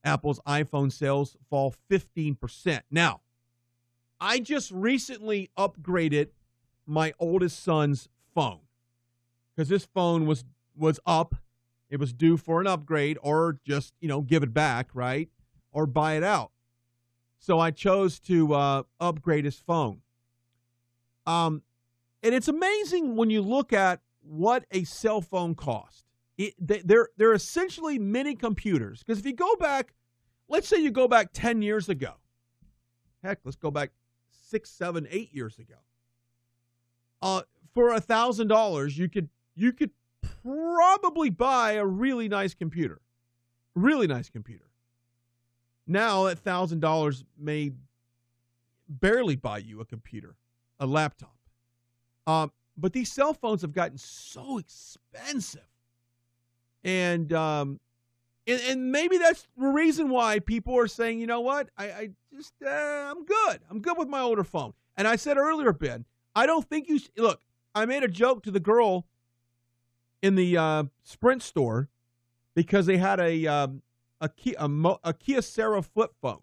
Apple's iPhone sales fall 15%. Now, I just recently upgraded my oldest son's phone because this phone was up. It was due for an upgrade or just, give it back, right? Or buy it out. So I chose to upgrade his phone. And it's amazing when you look at what a cell phone costs. They're essentially mini computers. Because if you go back, let's say you go back 10 years ago. Heck, let's go back 6, 7, 8 years ago. For $1,000, you could probably buy a really nice computer. Really nice computer. Now, that $1,000 may barely buy you a computer, a laptop. But these cell phones have gotten so expensive. And maybe that's the reason why people are saying, you know what, I'm good. I'm good with my older phone. And I said earlier, Ben, I don't think you look, I made a joke to the girl in the Sprint store because they had a Kyocera flip phone.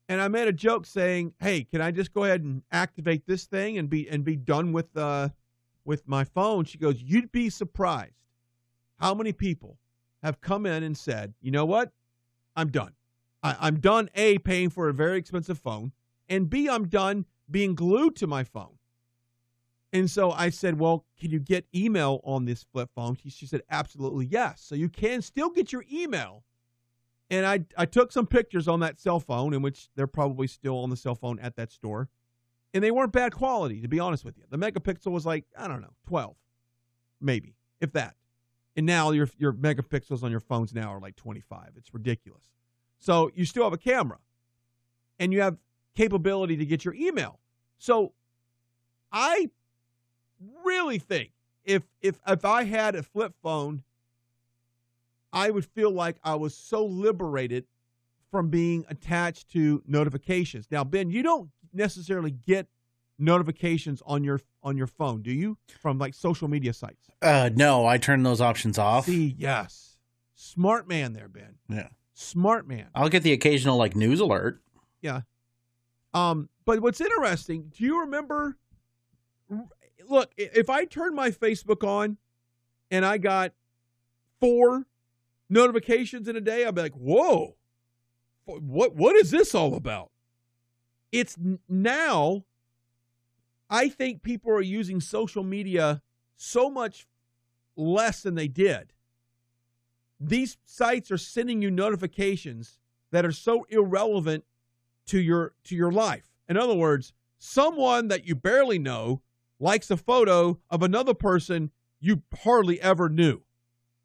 And I made a joke saying, hey, can I just go ahead and activate this thing and be done with my phone? She goes, you'd be surprised how many people have come in and said, you know what? I'm done. I'm done, A, paying for a very expensive phone, and B, I'm done being glued to my phone. And so I said, well, can you get email on this flip phone? She said, absolutely yes. So you can still get your email. And I took some pictures on that cell phone, in which they're probably still on the cell phone at that store. And they weren't bad quality, to be honest with you. The megapixel was like, 12, maybe, if that. And now your megapixels on your phones now are like 25. It's ridiculous. So you still have a camera. And you have capability to get your email. So I really think if I had a flip phone, I would feel like I was so liberated from being attached to notifications. Now, Ben, you don't necessarily get notifications on your on your phone, do you? From like social media sites? No, I turn those options off. See, yes. Smart man there, Ben. Yeah. Smart man. I'll get the occasional like news alert. Yeah. But what's interesting, do you remember, look, if I turned my Facebook on and I got 4 notifications in a day, I'd be like, whoa, what is this all about? It's now, I think people are using social media so much less than they did. These sites are sending you notifications that are so irrelevant to your life. In other words, someone that you barely know likes a photo of another person you hardly ever knew.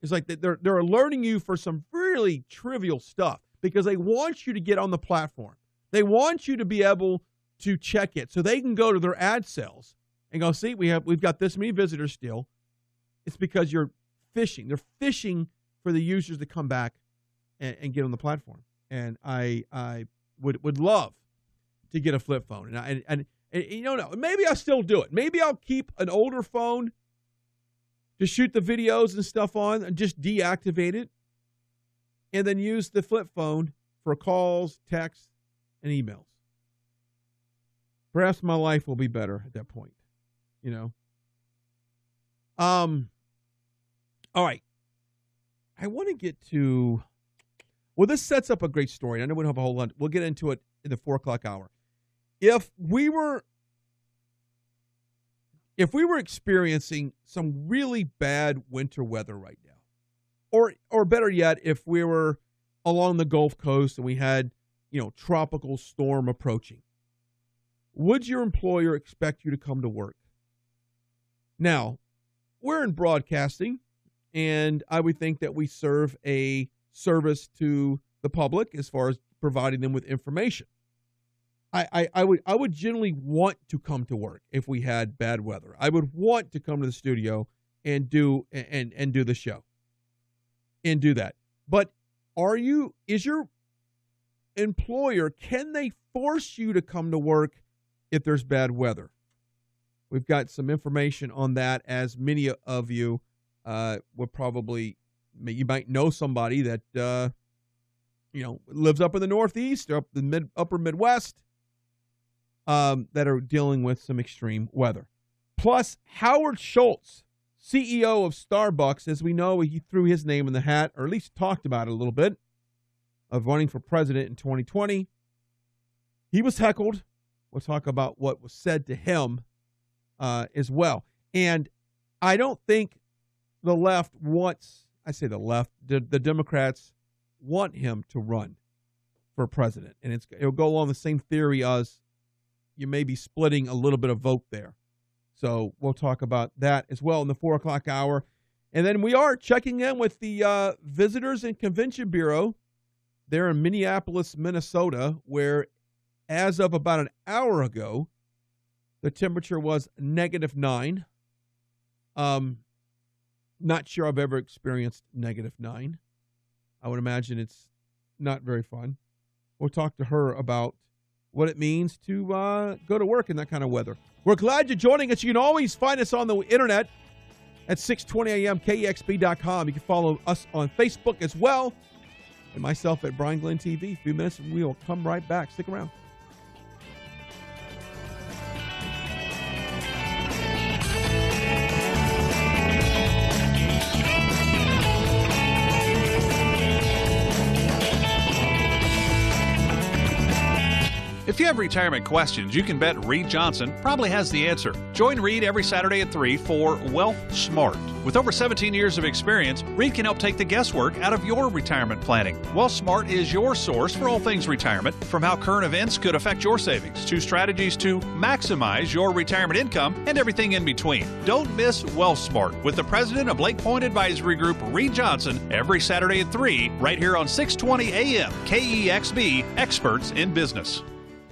It's like they're alerting you for some really trivial stuff because they want you to get on the platform. They want you to be able to check it so they can go to their ad sales and go, see, we've got this many visitors still. It's because you're fishing. They're fishing for the users to come back and get on the platform. And I would love to get a flip phone. And you know, maybe I'll still do it. Maybe I'll keep an older phone to shoot the videos and stuff on and just deactivate it and then use the flip phone for calls, texts, and emails. Perhaps my life will be better at that point, you know. All right. I want to get to, well, this sets up a great story. I know we don't have a whole lot. We'll get into it in the 4 o'clock hour. If we were experiencing some really bad winter weather right now, or better yet, if we were along the Gulf Coast and we had, tropical storm approaching, would your employer expect you to come to work? Now, we're in broadcasting, and I would think that we serve a service to the public as far as providing them with information. I would generally want to come to work if we had bad weather. I would want to come to the studio and do the show and do that. But is your employer, can they force you to come to work if there's bad weather? We've got some information on that, as many of you would probably, you might know somebody that lives up in the Northeast or upper Midwest that are dealing with some extreme weather. Plus, Howard Schultz, CEO of Starbucks, as we know, he threw his name in the hat, or at least talked about it a little bit, of running for president in 2020. He was heckled. We'll talk about what was said to him as well. And I don't think the left wants, the Democrats want him to run for president. And it'll go along the same theory as you may be splitting a little bit of vote there. So we'll talk about that as well in the 4 o'clock hour. And then we are checking in with the Visitors and Convention Bureau there in Minneapolis, Minnesota, where as of about an hour ago, the temperature was -9. Not sure I've ever experienced -9. I would imagine it's not very fun. We'll talk to her about what it means to go to work in that kind of weather. We're glad you're joining us. You can always find us on the internet at 620 AM, KEXP.com. You can follow us on Facebook as well, and myself at Brian Glenn TV. A few minutes and we will come right back. Stick around. If you have retirement questions, you can bet Reed Johnson probably has the answer. Join Reed every Saturday at 3 for Wealth Smart. With over 17 years of experience, Reed can help take the guesswork out of your retirement planning. Wealth Smart is your source for all things retirement, from how current events could affect your savings, to strategies to maximize your retirement income, and everything in between. Don't miss Wealth Smart with the president of Lake Point Advisory Group, Reed Johnson, every Saturday at 3, right here on 620 AM, KEXB, Experts in Business.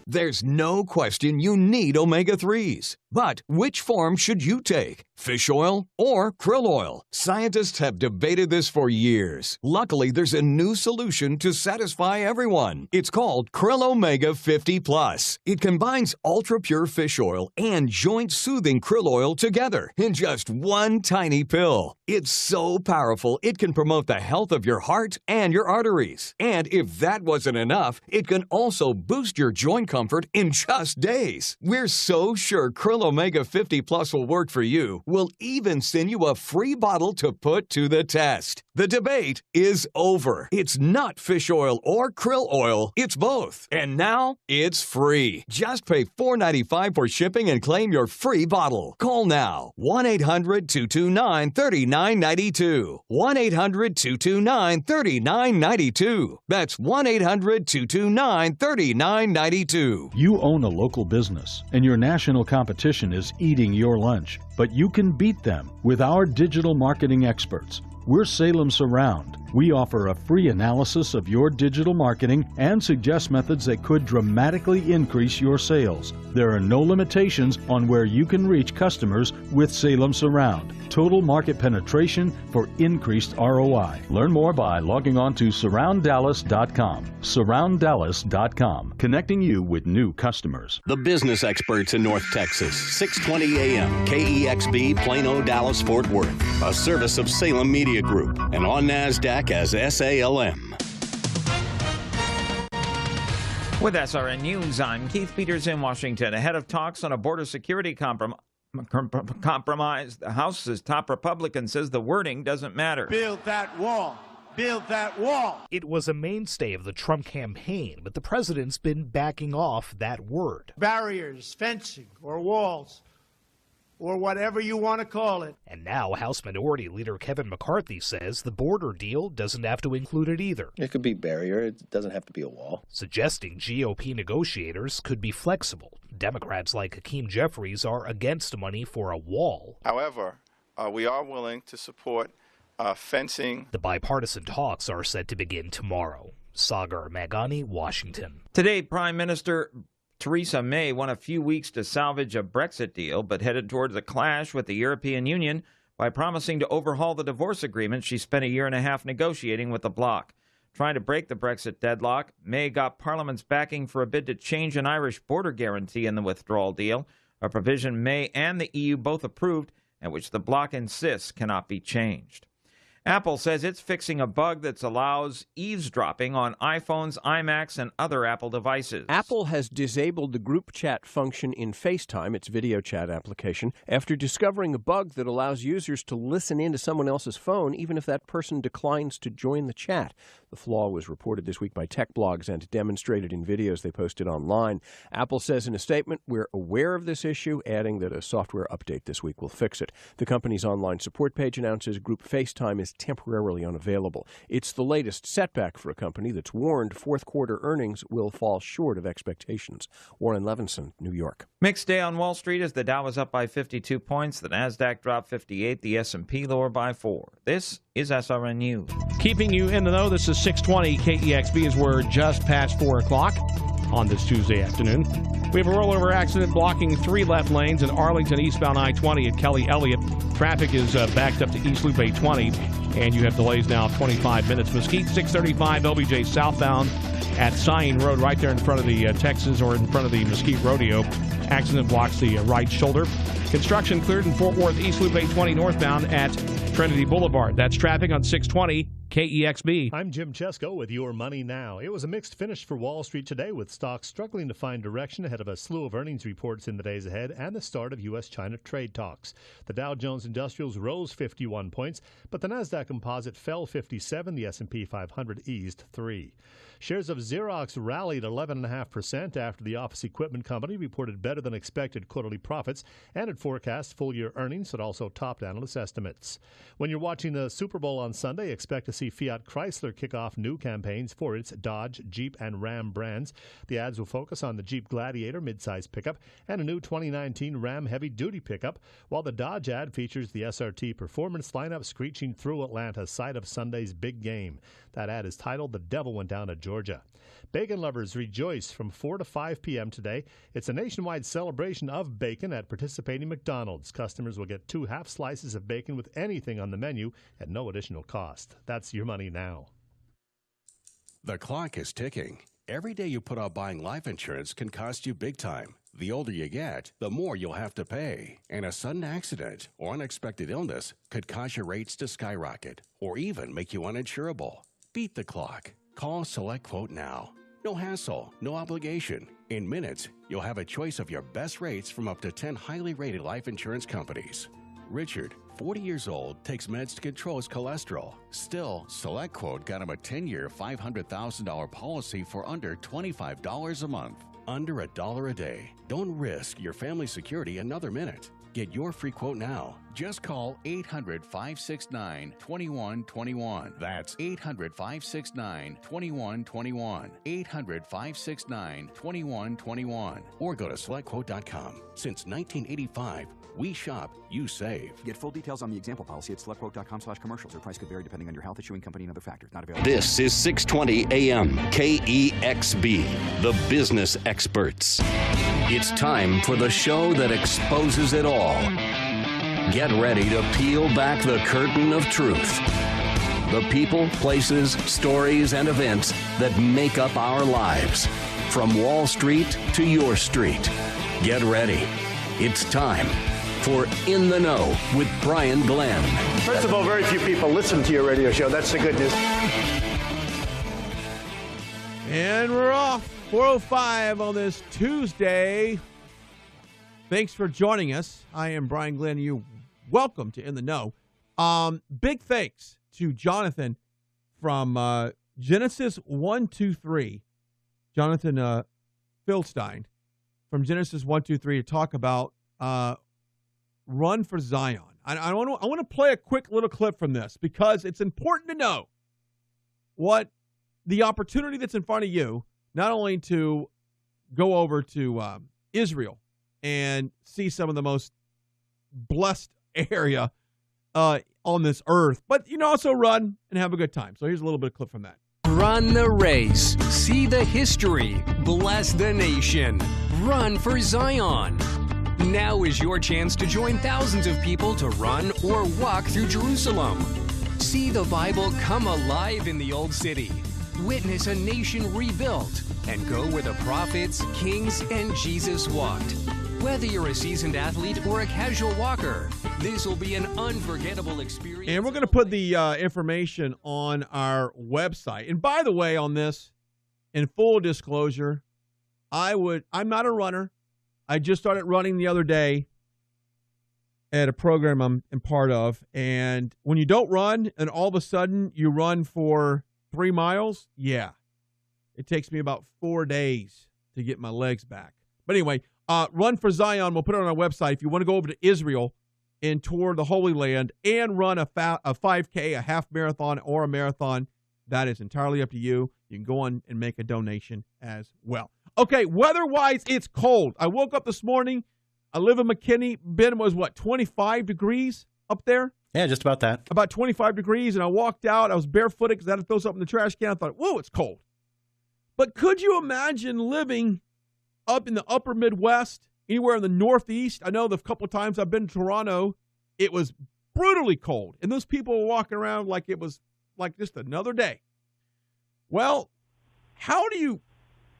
There's no question you need omega-3s. But which form should you take? Fish oil or krill oil? Scientists have debated this for years. Luckily, there's a new solution to satisfy everyone. It's called Krill Omega 50 Plus. It combines ultra-pure fish oil and joint-soothing krill oil together in just one tiny pill. It's so powerful, it can promote the health of your heart and your arteries. And if that wasn't enough, it can also boost your joint comfort in just days. We're so sure Krill Omega 50 Plus will work for you. We'll even send you a free bottle to put to the test. The debate is over. It's not fish oil or krill oil, it's both. And now, it's free. Just pay $4.95 for shipping and claim your free bottle. Call now. 1-800-229-3992. 1-800-229-3992. That's 1-800-229-3992. You own a local business, and your national competition is eating your lunch. But you can beat them with our digital marketing experts. We're Salem Surround. We offer a free analysis of your digital marketing and suggest methods that could dramatically increase your sales. There are no limitations on where you can reach customers with Salem Surround. Total market penetration for increased ROI. Learn more by logging on to SurroundDallas.com. SurroundDallas.com, connecting you with new customers. The business experts in North Texas, 620 AM, KEXB, Plano, Dallas, Fort Worth. A service of Salem Media Group and on NASDAQ as SALM. With SRN News, I'm Keith Peters in Washington. Ahead of talks on a border security compromise, the House's top Republican says the wording doesn't matter. Build that wall. Build that wall. It was a mainstay of the Trump campaign, but the president's been backing off that word. Barriers, fencing, or walls, or whatever you want to call it. And now House Minority Leader Kevin McCarthy says the border deal doesn't have to include it either. It could be barrier. It doesn't have to be a wall. Suggesting GOP negotiators could be flexible. Democrats like Hakeem Jeffries are against money for a wall. However, we are willing to support fencing. The bipartisan talks are set to begin tomorrow. Sagar Magani, Washington. Today, Prime Minister Theresa May won a few weeks to salvage a Brexit deal, but headed towards a clash with the European Union by promising to overhaul the divorce agreement she spent a year and a half negotiating with the bloc. Trying to break the Brexit deadlock, May got Parliament's backing for a bid to change an Irish border guarantee in the withdrawal deal, a provision May and the EU both approved and which the bloc insists cannot be changed. Apple says it's fixing a bug that allows eavesdropping on iPhones, iMacs, and other Apple devices. Apple has disabled the group chat function in FaceTime, its video chat application, after discovering a bug that allows users to listen into someone else's phone even if that person declines to join the chat. The flaw was reported this week by tech blogs and demonstrated in videos they posted online. Apple says in a statement, "We're aware of this issue," adding that a software update this week will fix it. The company's online support page announces group FaceTime is temporarily unavailable. It's the latest setback for a company that's warned fourth quarter earnings will fall short of expectations. Warren Levinson, New York. Mixed day on Wall Street as the Dow was up by 52 points, the Nasdaq dropped 58, the S&P lower by 4. This is SRN News. Keeping you in the know, this is 620 KEXB as we're just past 4 o'clock on this Tuesday afternoon. We have a rollover accident blocking 3 left lanes in Arlington eastbound I-20 at Kelly Elliott. Traffic is backed up to East Loop 820, and you have delays now 25 minutes. Mesquite 635 LBJ southbound at Scion Road, right there in front of the Texas or in front of the Mesquite Rodeo. Accident blocks the right shoulder. Construction cleared in Fort Worth East Loop 820 northbound at Trinity Boulevard. That's traffic on 620 KEXB. I'm Jim Chesko with Your Money Now. It was a mixed finish for Wall Street today, with stocks struggling to find direction ahead of a slew of earnings reports in the days ahead and the start of U.S.-China trade talks. The Dow Jones Industrials rose 51 points, but the Nasdaq Composite fell 57. The S&P 500 eased 3. Shares of Xerox rallied 11.5% after the office equipment company reported better than expected quarterly profits and it forecast full-year earnings that also topped analyst estimates. When you're watching the Super Bowl on Sunday, expect to see Fiat Chrysler kick off new campaigns for its Dodge, Jeep, and Ram brands. The ads will focus on the Jeep Gladiator midsize pickup and a new 2019 Ram heavy-duty pickup, while the Dodge ad features the SRT performance lineup screeching through Atlanta, site of Sunday's big game. That ad is titled The Devil Went Down to Georgia. Bacon lovers rejoice from 4 to 5 p.m. today. It's a nationwide celebration of bacon at participating McDonald's. Customers will get 2 half slices of bacon with anything on the menu at no additional cost. That's your money now. The clock is ticking. Every day you put off buying life insurance can cost you big time. The older you get, the more you'll have to pay. And a sudden accident or unexpected illness could cause your rates to skyrocket or even make you uninsurable. Beat the clock. Call Select Quote now. No hassle, no obligation. In minutes, you'll have a choice of your best rates from up to 10 highly rated life insurance companies. Richard, 40 years old, takes meds to control his cholesterol. Still, Select Quote got him a 10-year, $500,000 policy for under $25 a month. Under $1 a day. Don't risk your family security another minute. Get your free quote now. Just call 800-569-2121. That's 800-569-2121. 800-569-2121. Or go to SelectQuote.com. Since 1985, we shop, you save. Get full details on the example policy at SelectQuote.com/commercials. Or price could vary depending on your health, issuing company, and other factors. Not available. This is 620 AM KEXB, the business experts. It's time for the show that exposes it all. Get ready to peel back the curtain of truth. The people, places, stories, and events that make up our lives. From Wall Street to your street. Get ready. It's time for In the Know with Brian Glenn. First of all, very few people listen to your radio show. That's the good news. And we're off. 4:05 on this Tuesday. Thanks for joining us. I am Brian Glenn. You welcome to In the Know. Big thanks to Jonathan from Genesis 123. Jonathan Philstein from Genesis 123 to talk about Run for Zion. I want to play a quick little clip from this because it's important to know what the opportunity that's in front of you, not only to go over to Israel and see some of the most blessed area on this earth, but you can also run and have a good time. So here's a little bit of clip from that. Run the race. See the history. Bless the nation. Run for Zion. Now is your chance to join thousands of people to run or walk through Jerusalem. See the Bible come alive in the Old City. Witness a nation rebuilt and go where the prophets, kings, and Jesus walked. Whether you're a seasoned athlete or a casual walker, this will be an unforgettable experience. And we're going to put the information on our website. And by the way, on this, in full disclosure, I'm not a runner. I just started running the other day at a program I'm part of. And when you don't run and all of a sudden you run for 3 miles, yeah, it takes me about 4 days to get my legs back. But anyway, Run for Zion, we'll put it on our website. If you want to go over to Israel and tour the Holy Land and run a 5K, a half marathon, or a marathon, that is entirely up to you. You can go on and make a donation as well. Okay, weather-wise, it's cold. I woke up this morning. I live in McKinney. Ben was, 25 degrees up there? Yeah, just about that. About 25 degrees, and I walked out. I was barefooted because I had to throw something in the trash can. I thought, whoa, it's cold. But could you imagine living up in the upper Midwest, anywhere in the Northeast? I know the couple of times I've been to Toronto, it was brutally cold, and those people were walking around like it was like just another day. Well, how do you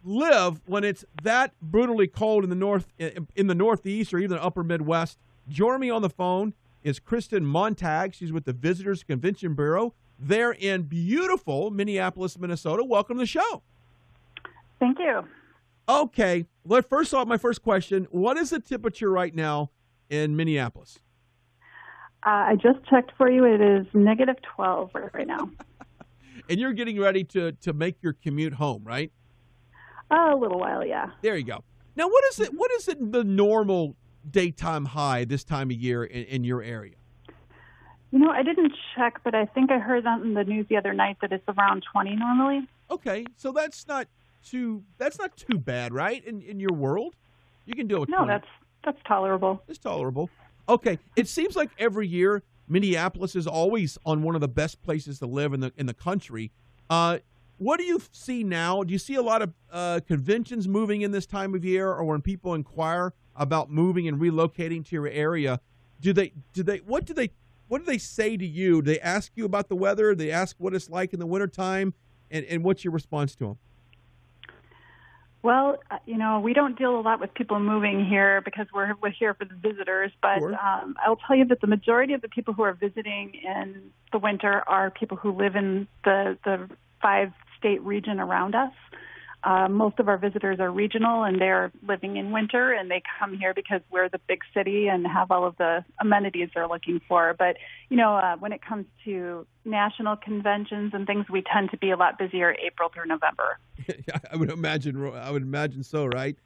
live when it's that brutally cold in the Northeast or even the upper Midwest? Joining me on the phone is Kristen Montag. She's with the Visitors Convention Bureau. They're in beautiful Minneapolis, Minnesota. Welcome to the show. Thank you. Okay. Well, first off, my first question, what is the temperature right now in Minneapolis? I just checked for you. It is -12 right now. And you're getting ready to make your commute home, right? A little while, yeah. There you go. Now, what is it the normal daytime high this time of year in your area? You know, I didn't check, but I think I heard that in the news the other night that it's around 20 normally. Okay, so that's not too bad, right? In your world, you can deal with 20. No, that's tolerable. It's tolerable. Okay, it seems like every year Minneapolis is always on one of the best places to live in the country. What do you see now? Do you see a lot of conventions moving in this time of year, or when people inquire about moving and relocating to your area, what do they say to you? Do they ask you about the weather? Do they ask what it's like in the wintertime? And what's your response to them? Well, we don't deal a lot with people moving here because we're here for the visitors. But Sure. I'll tell you that the majority of the people who are visiting in the winter are people who live in the 5-state region around us. Most of our visitors are regional, and they're living in winter, and they come here because we're the big city and have all of the amenities they're looking for. But, when it comes to national conventions and things, we tend to be a lot busier April through November. I would imagine so, right?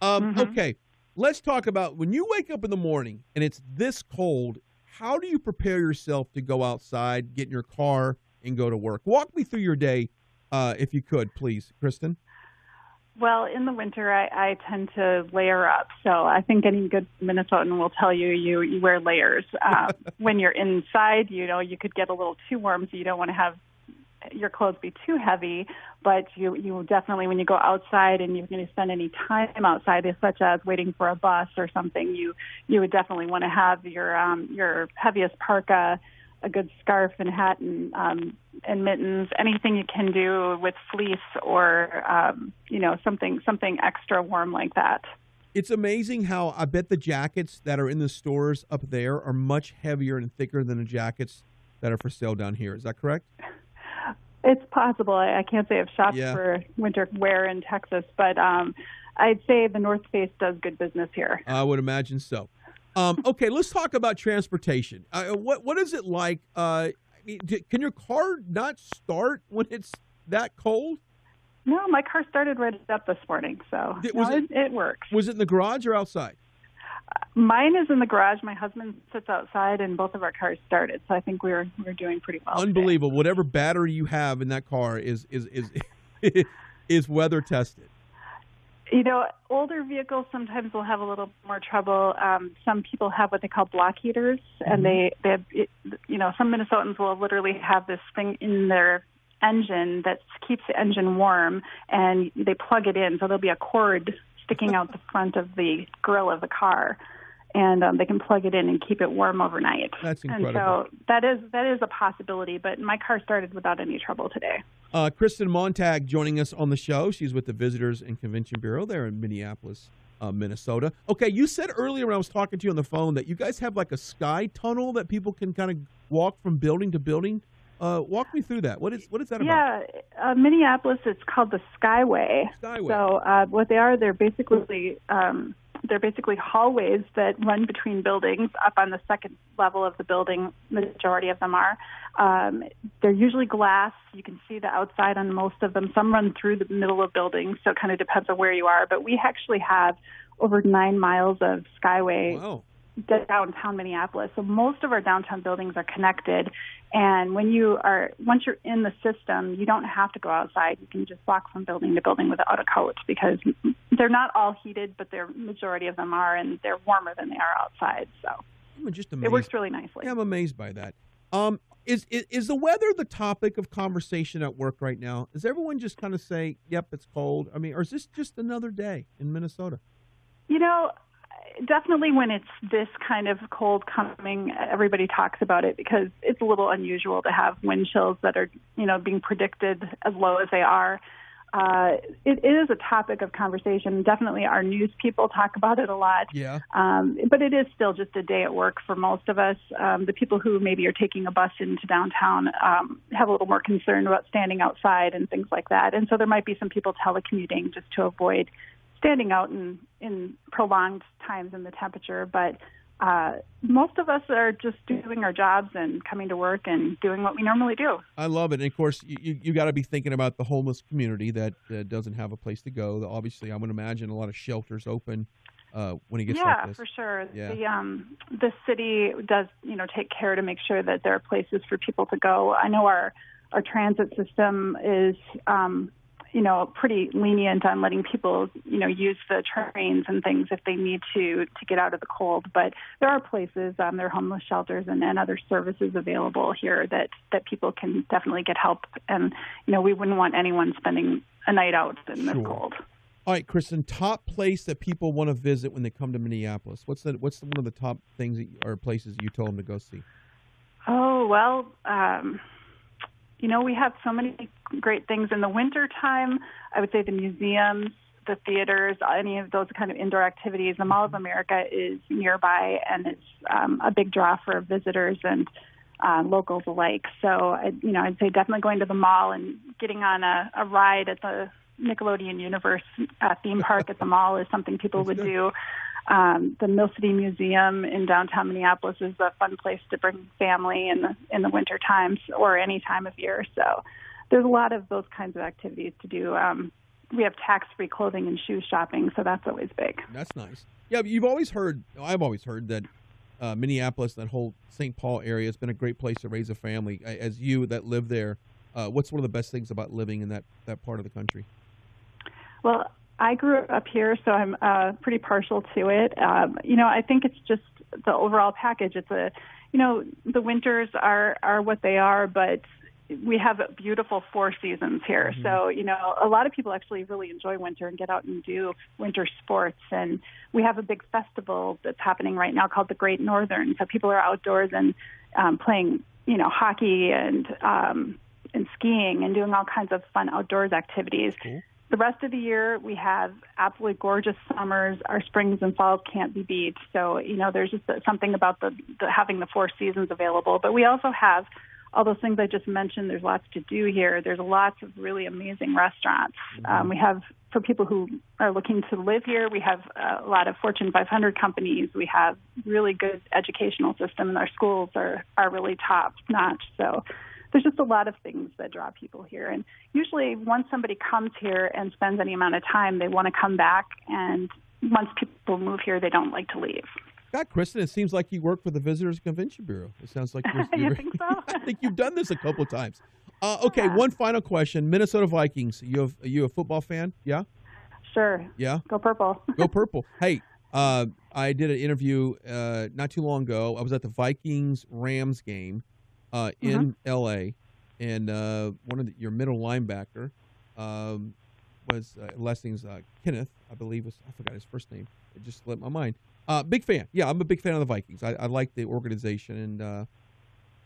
Okay, let's talk about when you wake up in the morning and it's this cold, how do you prepare yourself to go outside, get in your car, and go to work? Walk me through your day, if you could, please, Kristen. Well, in the winter, I tend to layer up. So I think any good Minnesotan will tell you you wear layers. When you're inside, you could get a little too warm, so you don't want to have your clothes be too heavy. But you definitely, when you go outside and you're going to spend any time outside, such as waiting for a bus or something, you would definitely want to have your heaviest parka, a good scarf and hat and mittens, anything you can do with fleece or, something extra warm like that. It's amazing how I bet the jackets that are in the stores up there are much heavier and thicker than the jackets that are for sale down here. Is that correct? It's possible. I can't say I've shopped for winter wear in Texas, but I'd say the North Face does good business here. I would imagine so. Okay, let's talk about transportation. What is it like? Can your car not start when it's that cold? No, my car started right up this morning, so it works. Was it in the garage or outside? Mine is in the garage. My husband sits outside, and both of our cars started, so I think we're doing pretty well. Unbelievable! Today. Whatever battery you have in that car is is weather tested. Older vehicles sometimes will have a little more trouble. Some people have what they call block heaters, and they have, some Minnesotans will literally have this thing in their engine that keeps the engine warm, and they plug it in. So there'll be a cord sticking out the front of the grill of the car, and they can plug it in and keep it warm overnight. That's incredible. And so that is a possibility, but my car started without any trouble today. Kristen Montag joining us on the show. She's with the Visitors and Convention Bureau there in Minneapolis, Minnesota. Okay, you said earlier when I was talking to you on the phone that you guys have like a sky tunnel that people can kind of walk from building to building. Walk me through that. What is that about? Yeah, Minneapolis, it's called the Skyway. So what they are, they're basically hallways that run between buildings up on the second level of the building. The majority of them are. They're usually glass. You can see the outside on most of them. Some run through the middle of buildings, so it kind of depends on where you are. But we actually have over 9 miles of Skyway downtown Minneapolis. So most of our downtown buildings are connected. And once you're in the system, you don't have to go outside. You can just walk from building to building without a coat because they're not all heated, but the majority of them are, and they're warmer than they are outside. So I'm just amazed. It works really nicely. Yeah, I'm amazed by that. Is the weather the topic of conversation at work right now? Does everyone just kind of say, yep, it's cold? I mean, or is this just another day in Minnesota? Definitely when it's this kind of cold coming, everybody talks about it because it's a little unusual to have wind chills that are, being predicted as low as they are. It is a topic of conversation. Definitely our news people talk about it a lot. Yeah. But it is still just a day at work for most of us. The people who maybe are taking a bus into downtown have a little more concern about standing outside and things like that. And so there might be some people telecommuting just to avoid standing out in prolonged times in the temperature, but most of us are just doing our jobs and coming to work and doing what we normally do. I love it. And, of course, you got to be thinking about the homeless community that doesn't have a place to go. Obviously, I would imagine a lot of shelters open when it gets like this. For sure. Yeah. The city does, take care to make sure that there are places for people to go. I know our transit system is pretty lenient on letting people, use the trains and things if they need to get out of the cold. But there are places, there are homeless shelters and other services available here that people can definitely get help. And, we wouldn't want anyone spending a night out in the cold. All right, Kristen, top place that people want to visit when they come to Minneapolis. What's one of the top things or places you told them to go see? Oh, well, we have so many great things in the wintertime. I would say the museums, the theaters, any of those kind of indoor activities. The Mall of America is nearby, and it's a big draw for visitors and locals alike. So, I'd say definitely going to the mall and getting on a ride at the Nickelodeon Universe theme park at the mall is something people would do. The Mill City Museum in downtown Minneapolis is a fun place to bring family in the winter times or any time of year. So there's a lot of those kinds of activities to do. We have tax-free clothing and shoe shopping, so that's always big. That's nice. Yeah, I've always heard that Minneapolis, that whole St. Paul area, has been a great place to raise a family. As you that live there, what's one of the best things about living in that part of the country? Well, I grew up here, so I'm pretty partial to it. I think it's just the overall package. It's the winters are what they are, but we have beautiful 4 seasons here. Mm-hmm. So, a lot of people actually really enjoy winter and get out and do winter sports. And we have a big festival that's happening right now called the Great Northern. So people are outdoors and playing, hockey and skiing and doing all kinds of fun outdoors activities. Cool. The rest of the year, we have absolutely gorgeous summers. Our springs and falls can't be beat. So, there's just something about the having the 4 seasons available. But we also have all those things I just mentioned. There's lots to do here. There's lots of really amazing restaurants. We have, for people who are looking to live here, we have a lot of Fortune 500 companies. We have really good educational system, and our schools are really top-notch. So there's just a lot of things that draw people here. And usually once somebody comes here and spends any amount of time, they want to come back. And once people move here, they don't like to leave. God, Kristen, it seems like you work for the Visitors Convention Bureau. It sounds like you're you think so? I think you've done this a couple of times. Okay, one final question. Minnesota Vikings. Are you a football fan? Yeah? Sure. Yeah? Go Purple. Go Purple. Hey, I did an interview not too long ago. I was at the Vikings-Rams game in L.A., and one of your middle linebacker was last name's Kenneth, I believe. I forgot his first name. It just slipped my mind. Big fan. Yeah, I'm a big fan of the Vikings. I like the organization, and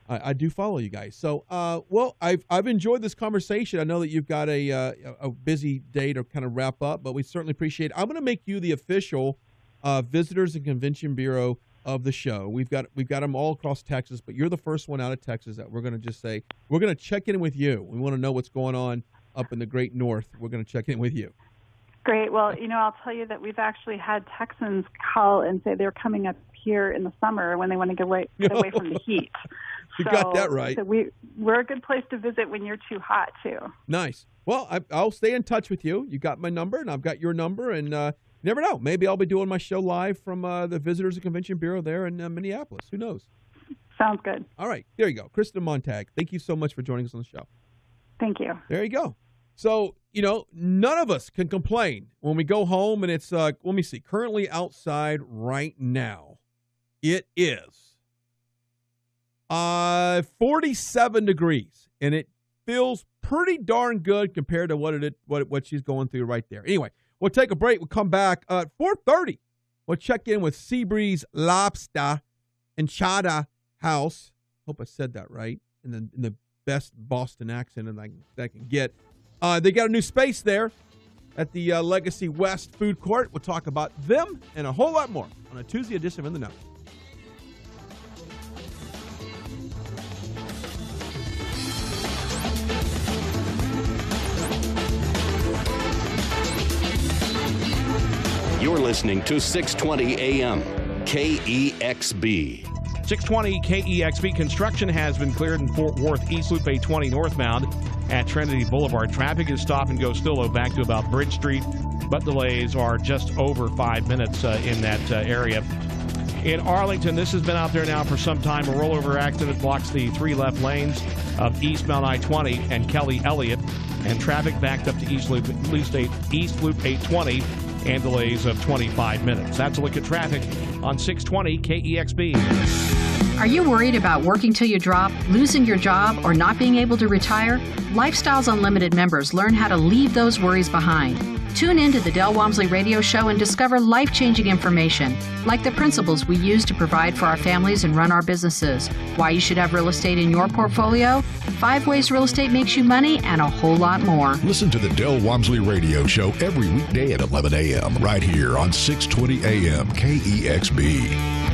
I do follow you guys. So, well, I've enjoyed this conversation. I know that you've got a busy day to kind of wrap up, but we certainly appreciate it. I'm going to make you the official Visitors and Convention Bureau of the show. We've got them all across Texas, but you're the first one out of Texas that we're going to just say, we're going to check in with you. We want to know what's going on up in the Great North. We're going to check in with you. Great. Well, I'll tell you that we've actually had Texans call and say they're coming up here in the summer when they want to get away from the heat. You got that right. So we're a good place to visit when you're too hot, too. Nice. Well, I'll stay in touch with you. You got my number, and I've got your number, and never know. Maybe I'll be doing my show live from the Visitors and Convention Bureau there in Minneapolis. Who knows? Sounds good. All right. There you go. Kristen Montag, thank you so much for joining us on the show. Thank you. There you go. So, none of us can complain when we go home and it's, let me see, currently outside right now, it is 47 degrees, and it feels pretty darn good compared to what she's going through right there. Anyway, we'll take a break. We'll come back at 4:30. We'll check in with Seabreeze Lobster Enchilada House. Hope I said that right in the best Boston accent that I can get. They got a new space there at the Legacy West Food Court. We'll talk about them and a whole lot more on a Tuesday edition of In the Know. You're listening to 620 AM KEXB. 620 KEXB. Construction has been cleared in Fort Worth, East Loop 820 northbound at Trinity Boulevard. Traffic is stop and go still back to about Bridge Street, but delays are just over 5 minutes in that area. In Arlington, this has been out there now for some time. A rollover accident blocks the 3 left lanes of eastbound I-20 and Kelly Elliott, and traffic backed up to East Loop 820 and delays of 25 minutes. That's a look at traffic on 620 KEXB. Are you worried about working till you drop, losing your job, or not being able to retire? Lifestyles Unlimited members learn how to leave those worries behind. Tune in to the Del Walmsley Radio Show and discover life-changing information, like the principles we use to provide for our families and run our businesses, why you should have real estate in your portfolio, 5 ways real estate makes you money, and a whole lot more. Listen to the Del Walmsley Radio Show every weekday at 11 a.m. right here on 620 a.m. KEXB.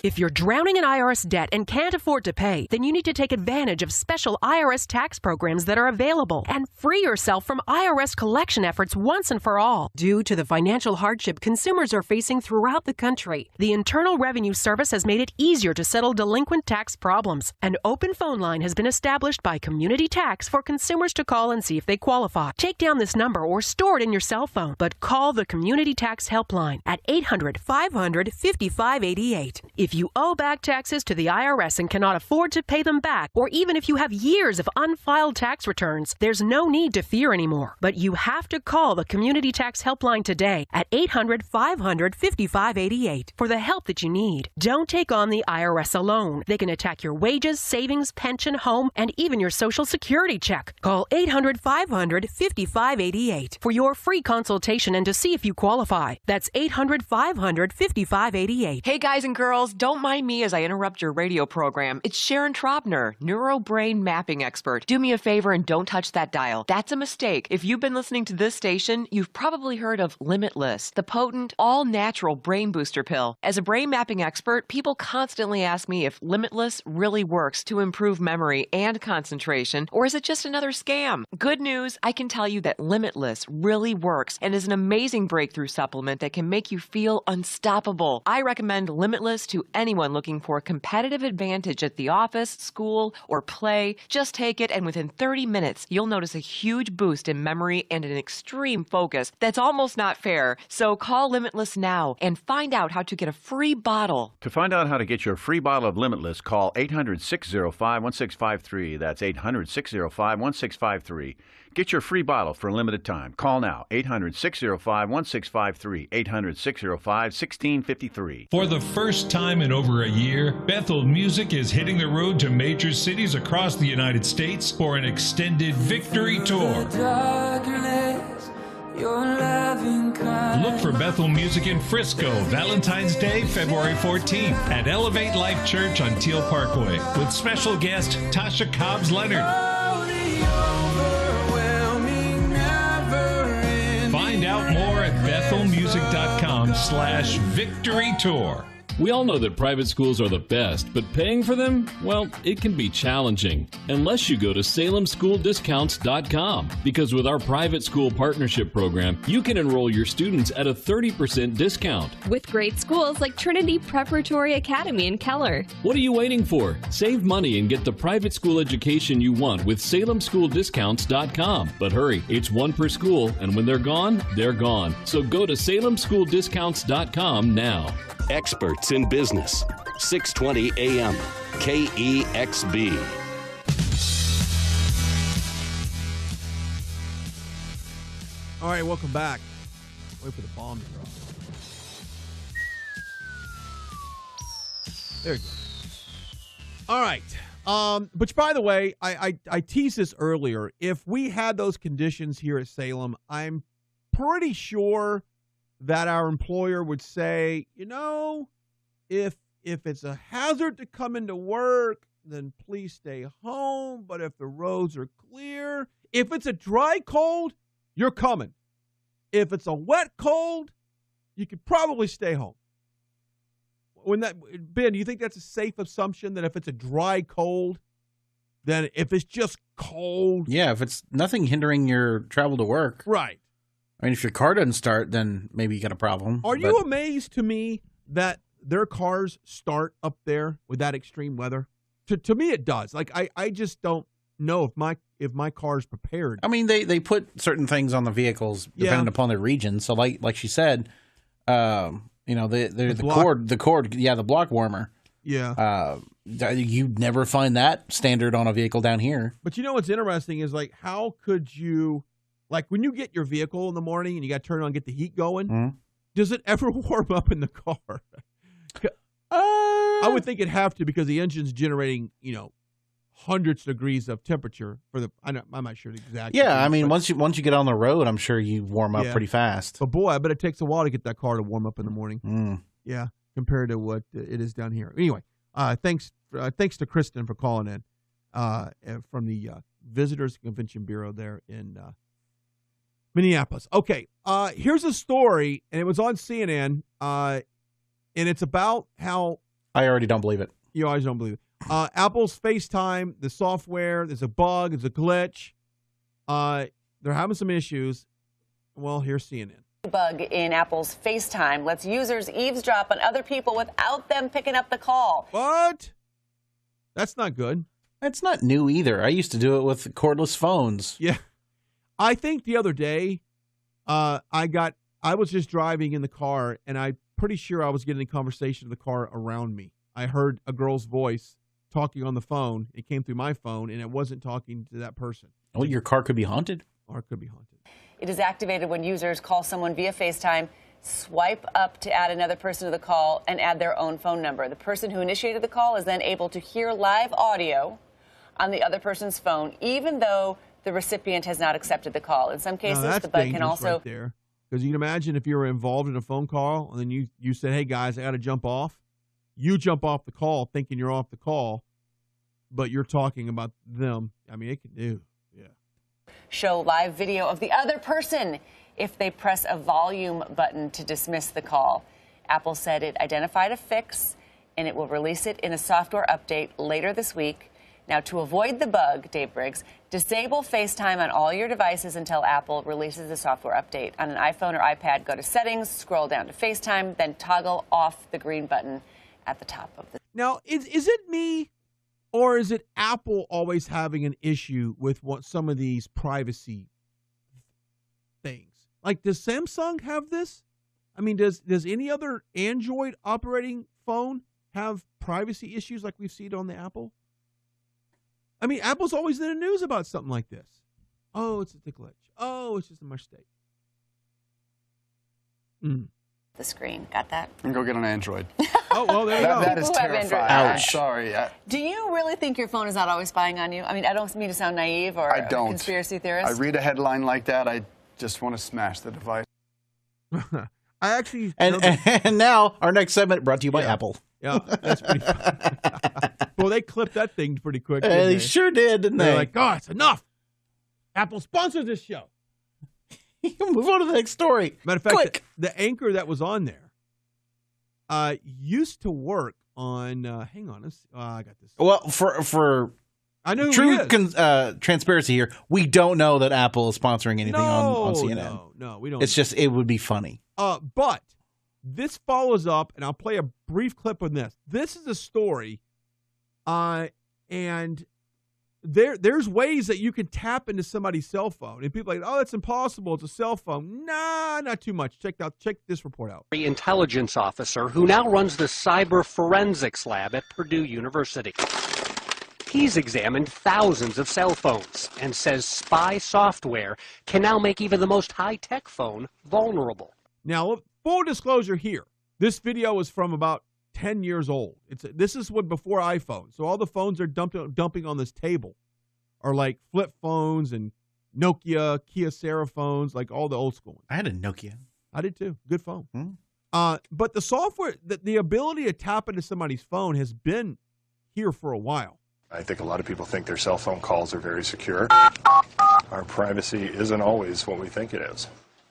If you're drowning in IRS debt and can't afford to pay, then you need to take advantage of special IRS tax programs that are available and free yourself from IRS collection efforts once and for all. Due to the financial hardship consumers are facing throughout the country, the Internal Revenue Service has made it easier to settle delinquent tax problems. An open phone line has been established by Community Tax for consumers to call and see if they qualify. Take down this number or store it in your cell phone, but call the Community Tax Helpline at 800-500-5588. If you owe back taxes to the IRS and cannot afford to pay them back, or even if you have years of unfiled tax returns, there's no need to fear anymore. But you have to call the Community Tax Helpline today at 800-500-5588 for the help that you need. Don't take on the IRS alone. They can attack your wages, savings, pension, home, and even your Social Security check. Call 800-500-5588 for your free consultation and to see if you qualify. That's 800-500-5588. Hey guys and girls, don't mind me as I interrupt your radio program. It's Sharon Trobner, neurobrain mapping expert. Do me a favor and don't touch that dial. That's a mistake. If you've been listening to this station, you've probably heard of Limitless, the potent, all-natural brain booster pill. As a brain mapping expert, people constantly ask me if Limitless really works to improve memory and concentration, or is it just another scam? Good news, I can tell you that Limitless really works and is an amazing breakthrough supplement that can make you feel unstoppable. I recommend Limitless to anyone looking for a competitive advantage at the office, school, or play. Just take it, and within 30 minutes, you'll notice a huge boost in memory and an extreme focus that's almost not fair. So call Limitless now and find out how to get a free bottle. To find out how to get your free bottle of Limitless, call 800-605-1653. That's 800-605-1653. Get your free bottle for a limited time. Call now, 800-605-1653, 800-605-1653. For the first time in over a year, Bethel Music is hitting the road to major cities across the United States for an extended victory tour. Look for Bethel Music in Frisco, Valentine's Day, February 14th at Elevate Life Church on Teal Parkway with special guest Tasha Cobbs-Leonard. Find out more at bethelmusic.com/victory tour. We all know that private schools are the best, but paying for them, well, it can be challenging. Unless you go to SalemSchoolDiscounts.com. Because with our private school partnership program, you can enroll your students at a 30% discount. With great schools like Trinity Preparatory Academy in Keller. What are you waiting for? Save money and get the private school education you want with SalemSchoolDiscounts.com. But hurry, it's one per school, and when they're gone, they're gone. So go to SalemSchoolDiscounts.com now. Experts in business. 620 AM. KEXB. All right, welcome back. Wait for the bomb to drop. There you go. All right. Which, by the way, I teased this earlier. If we had those conditions here at Salem, I'm pretty sure that our employer would say, you know, if it's a hazard to come into work, then please stay home. But if the roads are clear, if it's a dry cold, you're coming. If it's a wet cold, you could probably stay home. Ben, do you think that's a safe assumption that if it's a dry cold, then if it's just cold? Yeah, if it's nothing hindering your travel to work. Right. I mean, if your car doesn't start, then maybe you got a problem. Are you amazed to me that their cars start up there with that extreme weather? To me, it does. Like, I just don't know if my car's prepared. I mean, they put certain things on the vehicles depending upon the region. So like she said, You know, the cord, yeah, the block warmer. Yeah. You'd never find that standard on a vehicle down here. But you know what's interesting is, like, how could you, like, when you get your vehicle in the morning and you got to turn it on and get the heat going, does it ever warm up in the car? I would think it'd have to, because the engine's generating, you know, hundreds of degrees of temperature for the. I'm not sure the exact. Yeah, I mean, once you get on the road, I'm sure you warm up pretty fast. But boy, I bet it takes a while to get that car to warm up in the morning. Yeah, compared to what it is down here. Anyway, thanks to Kristen for calling in from the Visitors Convention Bureau there in Minneapolis. Okay, here's a story, and it was on CNN, and it's about how I already don't believe it. You always don't believe it. Apple's FaceTime, the software, there's a bug, there's a glitch. They're having some issues. Well, here's CNN. Bug in Apple's FaceTime lets users eavesdrop on other people without them picking up the call. What? That's not good. That's not new either. I used to do it with cordless phones. Yeah. I think the other day, I was just driving in the car, and I'm pretty sure I was getting a conversation in the car around me. I heard a girl's voice talking on the phone. It came through my phone, and it wasn't talking to that person. Well, your car could be haunted. Or it could be haunted. It is activated when users call someone via FaceTime, swipe up to add another person to the call, and add their own phone number. The person who initiated the call is then able to hear live audio on the other person's phone, even though the recipient has not accepted the call. In some cases, the bug can also... Right there. Because you can imagine if you were involved in a phone call, and then you said, hey, guys, I got to jump off. You jump off the call thinking you're off the call, but you're talking about them. I mean, it can do. Yeah. Show live video of the other person if they press a volume button to dismiss the call. Apple said it identified a fix, and it will release it in a software update later this week. Now, to avoid the bug, Dave Briggs, disable FaceTime on all your devices until Apple releases the software update. On an iPhone or iPad, go to Settings, scroll down to FaceTime, then toggle off the green button at the top of the... Now, is it me, or is it Apple always having an issue with some of these privacy things? Like, does Samsung have this? I mean, does any other Android operating phone have privacy issues like we've seen on the Apple? I mean, Apple's always in the news about something like this. Oh, it's a glitch. Oh, it's just a mistake. The screen. Got that? And go get an Android. Oh, well, there you go. That is terrifying. Ouch. Sorry. Do you really think your phone is not always spying on you? I mean, I don't mean to sound naive or I don't. A conspiracy theorist. I read a headline like that, I just want to smash the device. I actually... And now, our next segment brought to you by Apple. Yeah, that's pretty funny. Well, they clipped that thing pretty quick. They sure did, didn't they? They're like, oh, it's enough. Apple sponsors this show. Move on to the next story. Matter of fact, the anchor that was on there used to work on. Hang on, I got this. Well, for I know true transparency here, we don't know that Apple is sponsoring anything on CNN. No, we don't. It's just it would be funny. But this follows up, and I'll play a brief clip on this. This is a story, and there's ways that you can tap into somebody's cell phone. And people are like, oh, that's impossible. It's a cell phone. Nah, not too much. Check this report out. Intelligence officer who now runs the cyber forensics lab at Purdue University. He's examined thousands of cell phones and says spy software can now make even the most high-tech phone vulnerable. Now, full disclosure here. This video is from about 10 years old. This is before iPhone. So all the phones are dumping on this table are like flip phones and Nokia, Kyocera phones, like all the old school ones. I had a Nokia. I did too. Good phone. But the software, the ability to tap into somebody's phone has been here for a while. I think a lot of people think their cell phone calls are very secure. Our privacy isn't always what we think it is.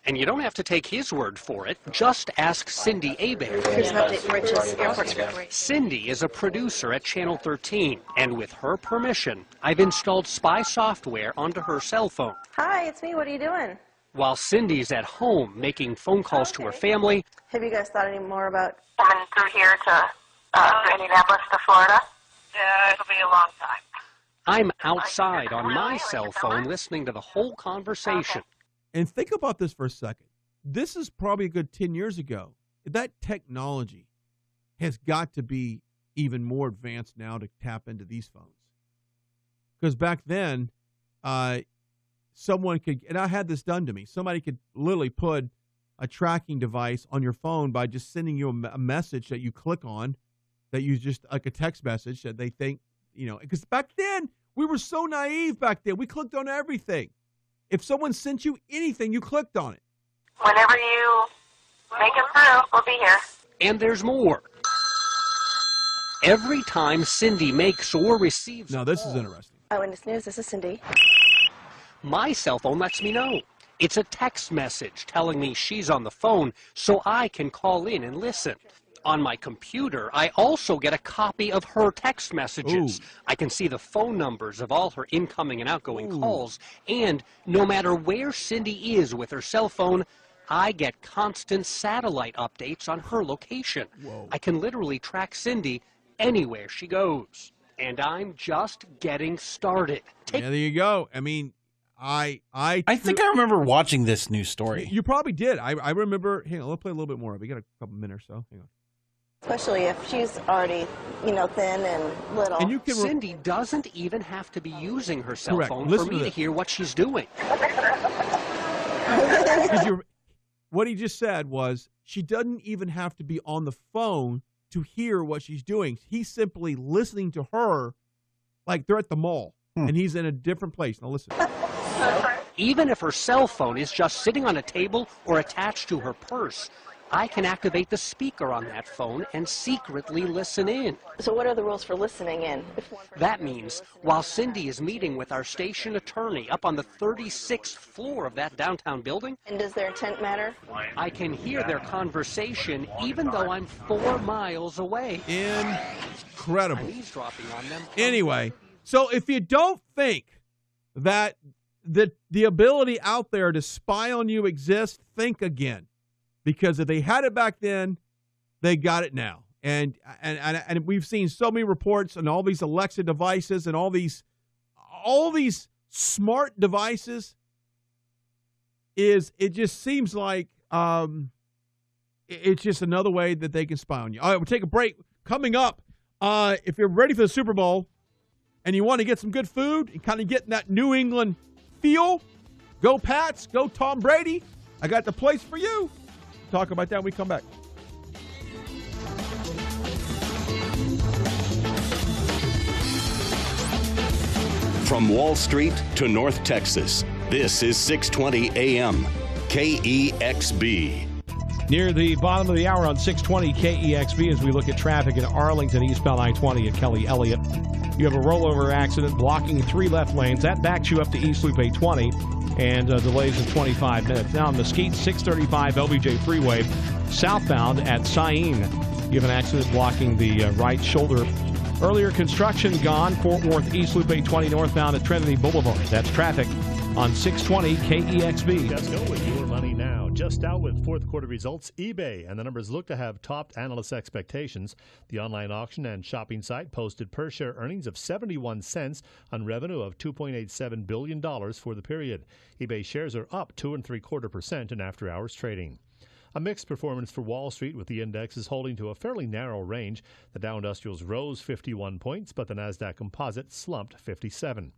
And you don't have to take his word for it. Just ask Cindy Hebert. Here's an update from Rich's airport story. Cindy is a producer at Channel 13, and with her permission, I've installed spy software onto her cell phone. Hi, it's me. What are you doing? While Cindy's at home making phone calls to her family. Have you guys thought any more about coming through here to Indianapolis to Florida? It'll be a long time. I'm outside on my cell phone listening to the whole conversation. And think about this for a second. This is probably a good 10 years ago. that technology has got to be even more advanced now to tap into these phones. Because back then, someone could, and I had this done to me, somebody could literally put a tracking device on your phone by just sending you a message that you click on, that you just, like a text message that they think, because back then, we were so naive back then. We clicked on everything. If someone sent you anything, you clicked on it. Whenever you make it through, we'll be here. And there's more. Every time Cindy makes or receives Now, this is interesting. Eyewitness News, this is Cindy. my cell phone lets me know. It's a text message telling me she's on the phone so I can call in and listen. On my computer, I also get a copy of her text messages. Ooh. I can see the phone numbers of all her incoming and outgoing calls, and no matter where Cindy is with her cell phone, I get constant satellite updates on her location. Whoa. I can literally track Cindy anywhere she goes. And I'm just getting started. Yeah, there you go. I mean, I think I remember watching this news story. You probably did. I remember. Hang on, let's play a little bit more of it. We got a couple minutes or so. Hang on. Especially if she's already, thin and little. And you can Cindy doesn't even have to be using her cell Correct. phone Listen for me to to this. hear what she's doing. What he just said was she doesn't even have to be on the phone to hear what she's doing. He's simply listening to her like they're at the mall, and he's in a different place. Now listen. Even if her cell phone is just sitting on a table or attached to her purse, I can activate the speaker on that phone and secretly listen in. So what are the rules for listening in? That means while Cindy is meeting with our station attorney up on the 36th floor of that downtown building, And does their intent matter? I can hear their conversation even though I'm 4 miles away. Incredible. I'm eavesdropping on them. Anyway, so if you don't think that the ability out there to spy on you exists, think again. Because if they had it back then, they got it now. And we've seen so many reports on all these Alexa devices and all these smart devices. It just seems like it's just another way that they can spy on you. All right, we'll take a break. Coming up, if you're ready for the Super Bowl and you want to get some good food and kind of get in that New England feel, go Pats, go Tom Brady. I got the place for you. Talk about that when we come back. From Wall Street to North Texas, this is 620 AM, KEXB. Near the bottom of the hour on 620 KEXB as we look at traffic in Arlington, eastbound I-20 at Kelly Elliott. You have a rollover accident blocking 3 left lanes. That backs you up to East Loop 820 and delays of 25 minutes. Now, Mesquite 635 LBJ Freeway, southbound at Syene. You have an accident blocking the right shoulder. Earlier construction gone. Fort Worth East Loop 820 northbound at Trinity Boulevard. That's traffic on 620 KEXB. Let's go with your money now. Just out with fourth quarter results, eBay, and the numbers look to have topped analysts' expectations. The online auction and shopping site posted per share earnings of 71 cents on revenue of $2.87 billion for the period. eBay shares are up 2.75% in after-hours trading. A mixed performance for Wall Street, with the indexes holding to a fairly narrow range. The Dow Industrials rose 51 points, but the Nasdaq Composite slumped 57.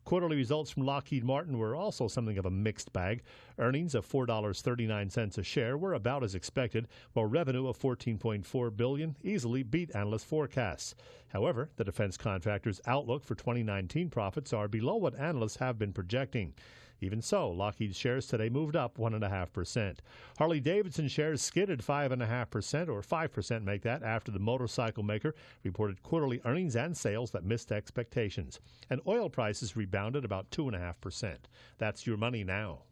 Quarterly results from Lockheed Martin were also something of a mixed bag. Earnings of $4.39 a share were about as expected, while revenue of $14.4 billion easily beat analyst forecasts. However, the defense contractor's outlook for 2019 profits are below what analysts have been projecting. Even so, Lockheed shares today moved up 1.5%. Harley-Davidson shares skidded 5.5%, or 5% make that, after the motorcycle maker reported quarterly earnings and sales that missed expectations. And oil prices rebounded about 2.5%. That's your money now.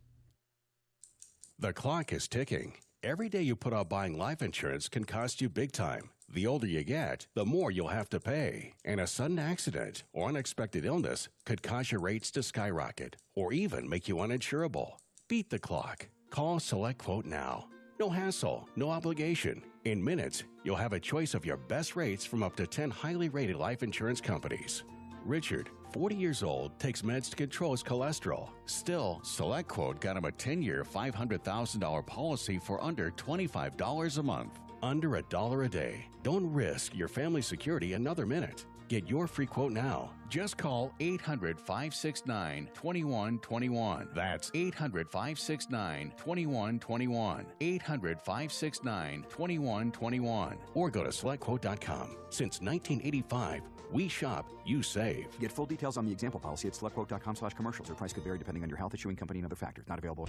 The clock is ticking. Every day you put off buying life insurance can cost you big time. The older you get, the more you'll have to pay. And a sudden accident or unexpected illness could cause your rates to skyrocket or even make you uninsurable. Beat the clock. Call Select Quote now. No hassle, no obligation. In minutes, you'll have a choice of your best rates from up to 10 highly rated life insurance companies. Richard, 40 years old, takes meds to control his cholesterol. Still, SelectQuote got him a 10-year, $500,000 policy for under $25 a month. Under $1 a day. Don't risk your family's security another minute. Get your free quote now. Just call 800-569-2121. That's 800-569-2121. 800-569-2121. Or go to SelectQuote.com. Since 1985, we shop, you save. Get full details on the example policy at SelectQuote.com/commercials. Or price could vary depending on your health, issuing company, and other factors. Not available.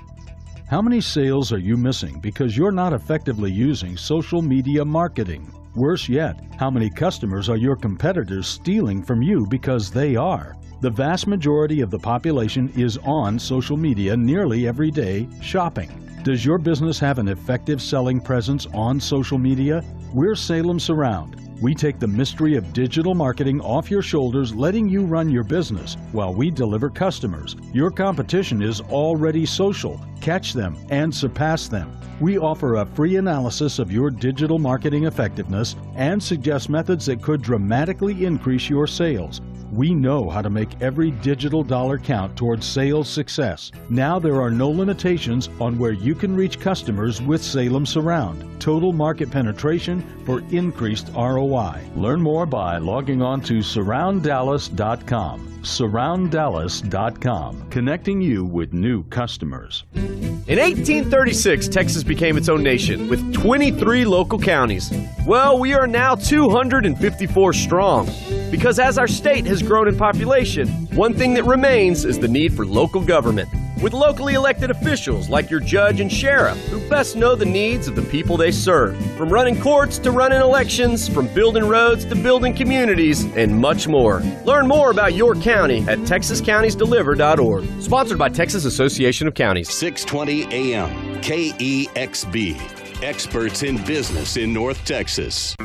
How many sales are you missing because you're not effectively using social media marketing? Worse yet, how many customers are your competitors stealing from you because they are? The vast majority of the population is on social media nearly every day shopping. Does your business have an effective selling presence on social media? We're Salem Surround. We take the mystery of digital marketing off your shoulders, letting you run your business while we deliver customers. Your competition is already social. Catch them and surpass them. We offer a free analysis of your digital marketing effectiveness and suggest methods that could dramatically increase your sales. We know how to make every digital dollar count towards sales success. Now there are no limitations on where you can reach customers with Salem Surround. Total market penetration for increased ROI. Learn more by logging on to SurroundDallas.com. SurroundDallas.com, connecting you with new customers. In 1836, Texas became its own nation with 23 local counties. Well, we are now 254 strong. Because as our state has grown in population, one thing that remains is the need for local government. With locally elected officials like your judge and sheriff who best know the needs of the people they serve. From running courts to running elections, from building roads to building communities, and much more. Learn more about your county at TexasCountiesDeliver.org. Sponsored by Texas Association of Counties. 620 AM, KEXB. Experts in business in North Texas.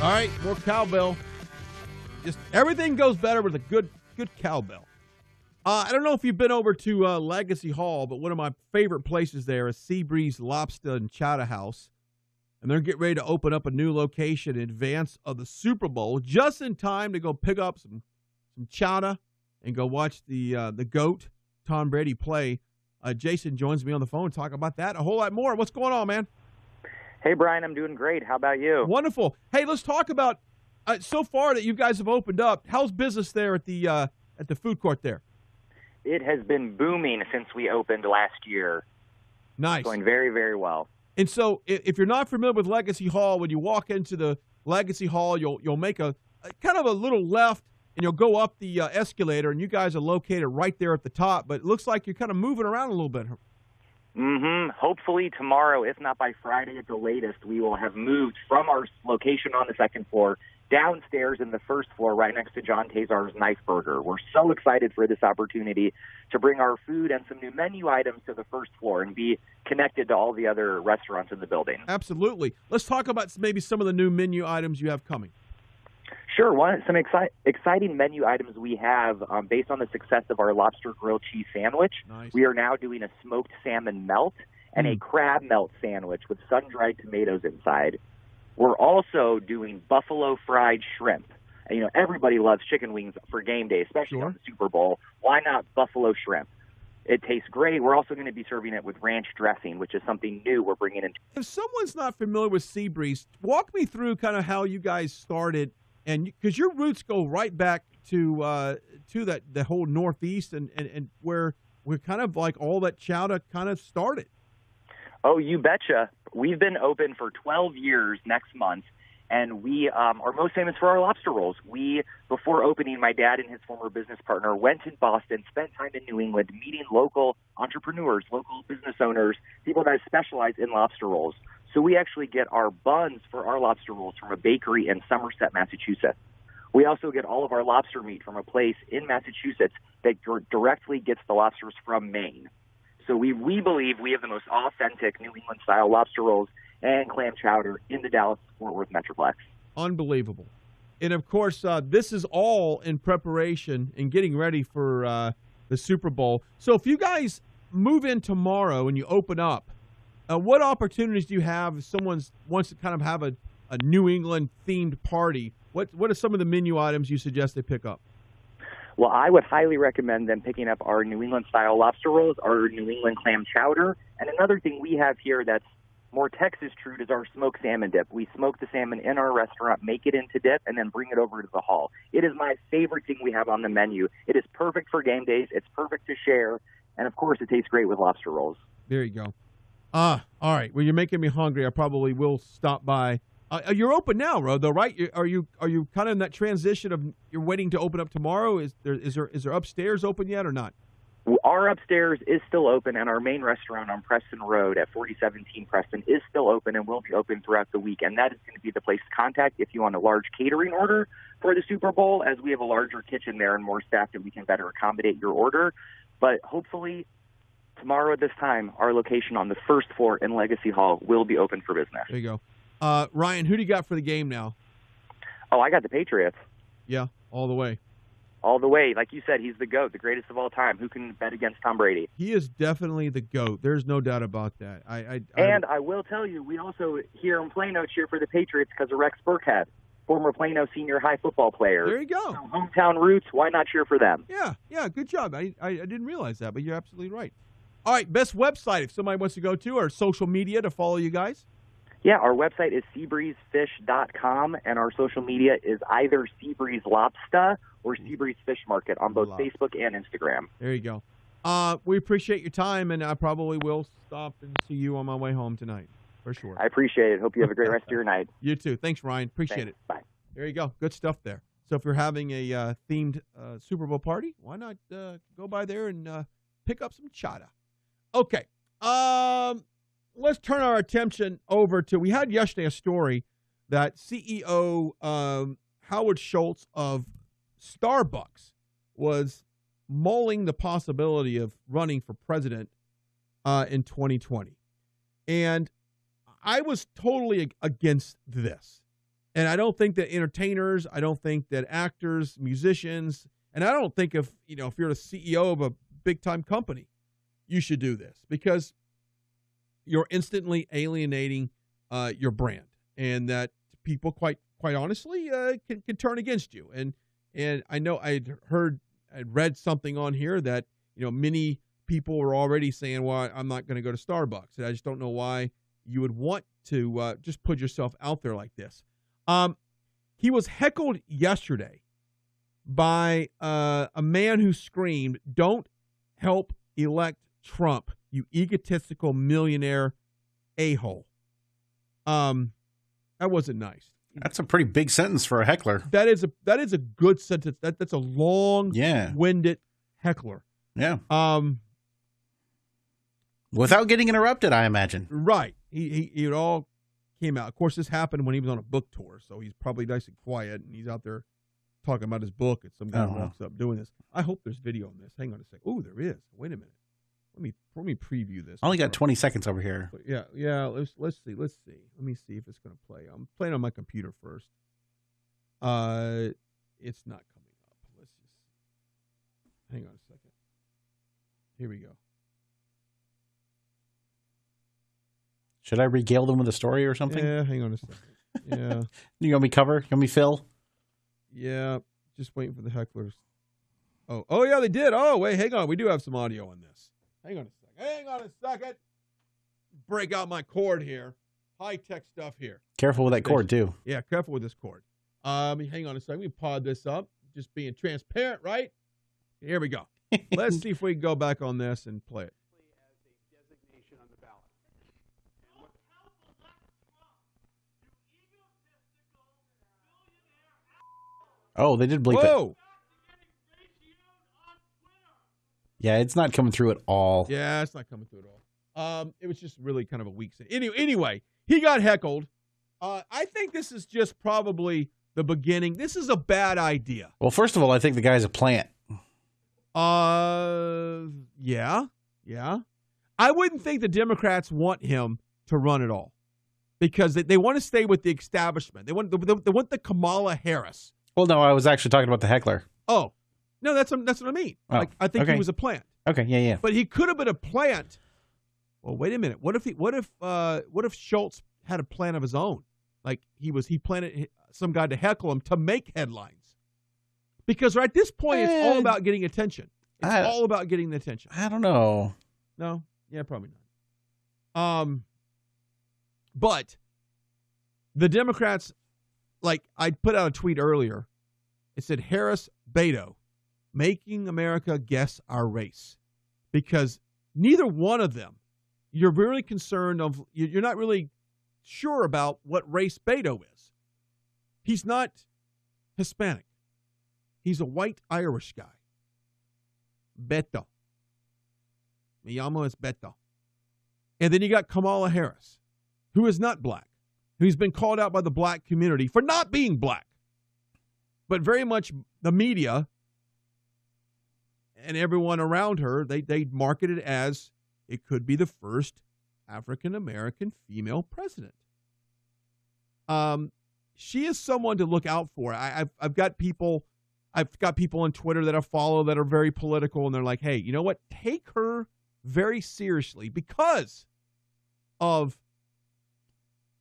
All right, more cowbell. Just everything goes better with a good cowbell. I don't know if you've been over to Legacy Hall, but one of my favorite places there is Seabreeze Lobster and Chowder House. And they're getting ready to open up a new location in advance of the Super Bowl, just in time to go pick up some chowder and go watch the GOAT, Tom Brady, play. Jason joins me on the phone to talk about that and a whole lot more. What's going on, man? Hey, Brian, I'm doing great. How about you? Wonderful. Hey, let's talk about so far that you guys have opened up. How's business there at the food court there? It has been booming since we opened last year. Nice. It's going very, very well. And so if you're not familiar with Legacy Hall, when you walk into the Legacy Hall, you'll make a kind of a little left, and you'll go up the escalator, and you guys are located right there at the top. But it looks like you're kind of moving around a little bit. Mm-hmm. Hopefully tomorrow, if not by Friday at the latest, we will have moved from our location on the second floor downstairs in the first floor right next to John Tazar's Knife Burger. We're so excited for this opportunity to bring our food and some new menu items to the first floor and be connected to all the other restaurants in the building. Absolutely. Let's talk about maybe some of the new menu items you have coming. Sure. Some exciting menu items we have based on the success of our lobster grilled cheese sandwich. Nice. We are now doing a smoked salmon melt and a crab melt sandwich with sun-dried tomatoes inside. We're also doing buffalo fried shrimp. And, you know, everybody loves chicken wings for game day, especially on the Super Bowl. Why not buffalo shrimp? It tastes great. We're also going to be serving it with ranch dressing, which is something new we're bringing in. If someone's not familiar with Seabreeze, walk me through kind of how you guys started. And because your roots go right back to the whole Northeast and where we're kind of like all that chowder kind of started. Oh, you betcha. We've been open for 12 years next month, and we are most famous for our lobster rolls. Before opening, my dad and his former business partner went to Boston, spent time in New England, meeting local entrepreneurs, local business owners, people that specialize in lobster rolls. So we actually get our buns for our lobster rolls from a bakery in Somerset, Massachusetts. We also get all of our lobster meat from a place in Massachusetts that directly gets the lobsters from Maine. So we believe we have the most authentic New England-style lobster rolls and clam chowder in the Dallas-Fort Worth Metroplex. Unbelievable. And, of course, this is all in preparation and getting ready for the Super Bowl. So if you guys move in tomorrow and you open up, What opportunities do you have if someone wants to kind of have a New England themed party? What are some of the menu items you suggest they pick up? Well, I would highly recommend them picking up our New England-style lobster rolls, our New England clam chowder. And another thing we have here that's more Texas true is our smoked salmon dip. We smoke the salmon in our restaurant, make it into dip, and then bring it over to the hall. It is my favorite thing we have on the menu. It is perfect for game days. It's perfect to share. And, of course, it tastes great with lobster rolls. There you go. All right. Well, you're making me hungry. I probably will stop by. You're open now, though, right? Are you kind of in that transition of you're waiting to open up tomorrow? Is there upstairs open yet or not? Our upstairs is still open, and our main restaurant on Preston Road at 4017 Preston is still open and will be open throughout the week. And that is going to be the place to contact if you want a large catering order for the Super Bowl, as we have a larger kitchen there and more staff that we can better accommodate your order. But hopefully tomorrow at this time, our location on the first floor in Legacy Hall will be open for business. There you go. Ryan, who do you got for the game now? Oh, I got the Patriots. Yeah, all the way. All the way. Like you said, he's the GOAT, the greatest of all time. Who can bet against Tom Brady? He is definitely the GOAT. There's no doubt about that. And I will tell you, we also here in Plano cheer for the Patriots because of Rex Burkhead, former Plano senior high football player. There you go. So hometown roots, why not cheer for them? Yeah, good job. I didn't realize that, but you're absolutely right. All right, best website if somebody wants to go to, or social media to follow you guys? Yeah, our website is seabreezefish.com, and our social media is either Seabreeze Lobster or Seabreeze Fish Market on both Facebook and Instagram. There you go. We appreciate your time, and I probably will stop and see you on my way home tonight, for sure. I appreciate it. Hope you have a great rest of your night. You too. Thanks, Ryan. Appreciate it. Bye. There you go. Good stuff there. So if you're having a themed Super Bowl party, why not go by there and pick up some chowder? Okay. Let's turn our attention over to, we had yesterday a story that CEO Howard Schultz of Starbucks was mulling the possibility of running for president in 2020. And I was totally against this. And I don't think that entertainers, I don't think that actors, musicians, and I don't think if you're the CEO of a big time company, you should do this, because you're instantly alienating your brand, and that people quite honestly can turn against you. And I know I'd read something on here that many people were already saying, well, I'm not going to go to Starbucks. And I just don't know why you would want to just put yourself out there like this. He was heckled yesterday by a man who screamed, "Don't help elect Trump, you egotistical millionaire a-hole." That wasn't nice. That's a pretty big sentence for a heckler. That is a good sentence. That's a long-winded heckler. Yeah. Without getting interrupted, I imagine. Right. It all came out. Of course, this happened when he was on a book tour, so he's probably nice and quiet, and he's out there talking about his book, and some guy walks up doing this. I hope there's video on this. Hang on a second. Oh, there is. Wait a minute. Let me preview this. I only got 20 seconds over here. Yeah. Let's see. Let me see if it's going to play. I'm playing on my computer first. It's not coming up. Let's just hang on a second. Here we go. Should I regale them with a story or something? Yeah, hang on a second. Yeah. You want me cover? You want me fill? Yeah. Just waiting for the hecklers. Oh yeah, they did. Oh, wait, hang on. We do have some audio on this. Hang on a second. Break out my cord here. High-tech stuff here. Careful with that cord, too. Yeah, careful with this cord. Hang on a second. We pod this up. Just being transparent, right? Here we go. Let's see if we can go back on this and play it. Oh, they did bleep Whoa. it. Yeah, it's not coming through at all. Yeah, it's not coming through at all. It was just really kind of a weak set. Anyway, he got heckled. I think this is just probably the beginning. This is a bad idea. Well, first of all, I think the guy's a plant. Yeah. I wouldn't think the Democrats want him to run at all, because they want to stay with the establishment. They want the Kamala Harris. Well, no, I was actually talking about the heckler. Oh, no, that's what I mean. Oh, I think okay. he was a plant. Okay, yeah. But he could have been a plant Well, wait a minute. What if Schultz had a plan of his own? Like he planted some guy to heckle him to make headlines. Because right at this point, it's all about getting attention. It's all about getting the attention. I don't know. No? Yeah, probably not. But the Democrats, like I put out a tweet earlier, it said Harris, Beto, making America guess our race. Because neither one of them, you're really concerned of, you're not really sure about what race Beto is. He's not Hispanic. He's a white Irish guy. Beto. Mi llamo es Beto. And then you got Kamala Harris, who is not black, who's been called out by the black community for not being black. But very much the media and everyone around her, they market it as it could be the first African-American female president. She is someone to look out for. I've got people on Twitter that I follow that are very political, and they're like, hey, you know what? Take her very seriously because of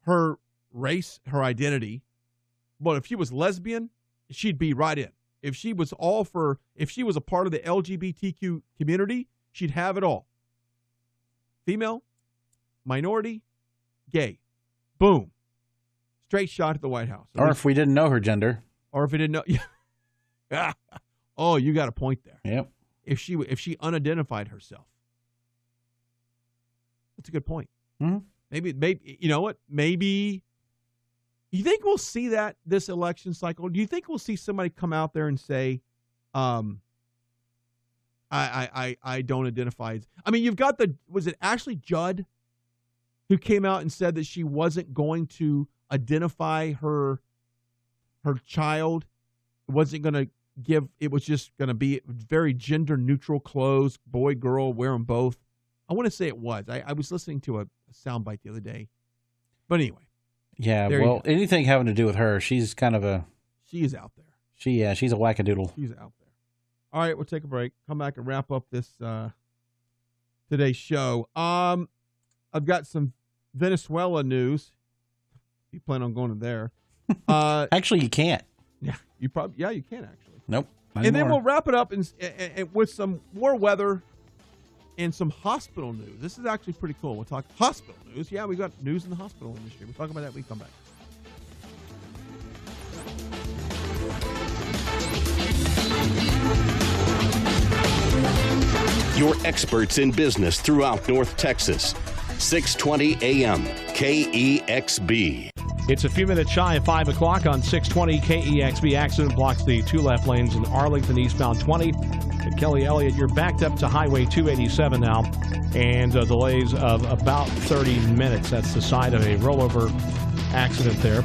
her race, her identity. But if she was lesbian, she'd be right in. If she was a part of the LGBTQ community, she'd have it all. Female, minority, gay. Boom. Straight shot at the White House. Or if we didn't know her gender. Or if we didn't know. Oh, you got a point there. Yep. If she unidentified herself. That's a good point. Mm-hmm. Maybe you know what? Maybe you think we'll see that this election cycle? Do you think we'll see somebody come out there and say, I don't identify. I mean, you've got was it Ashley Judd who came out and said that she wasn't going to identify her child, wasn't going to it was just going to be very gender neutral clothes, boy, girl, wear them both. I want to say it was. I was listening to a soundbite the other day. But anyway. Yeah, well, anything having to do with her, she's kind of she is out there. She's a wackadoodle. She's out there. All right, we'll take a break. Come back and wrap up this today's show. I've got some Venezuela news. You plan on going to there? Actually, you can't. Yeah, you can actually. Nope. And then we'll wrap it up with some more weather and some hospital news. This is actually pretty cool. We'll talk hospital news. Yeah, we got news in the hospital industry. We'll talk about that when we come back. Your experts in business throughout North Texas. 620 AM, KEXB. It's a few minutes shy of 5 o'clock on 620 KEXB. Accident blocks the two left lanes in Arlington, eastbound 20. At Kelly Elliott, you're backed up to Highway 287 now, and delays of about 30 minutes. That's the side of a rollover accident there.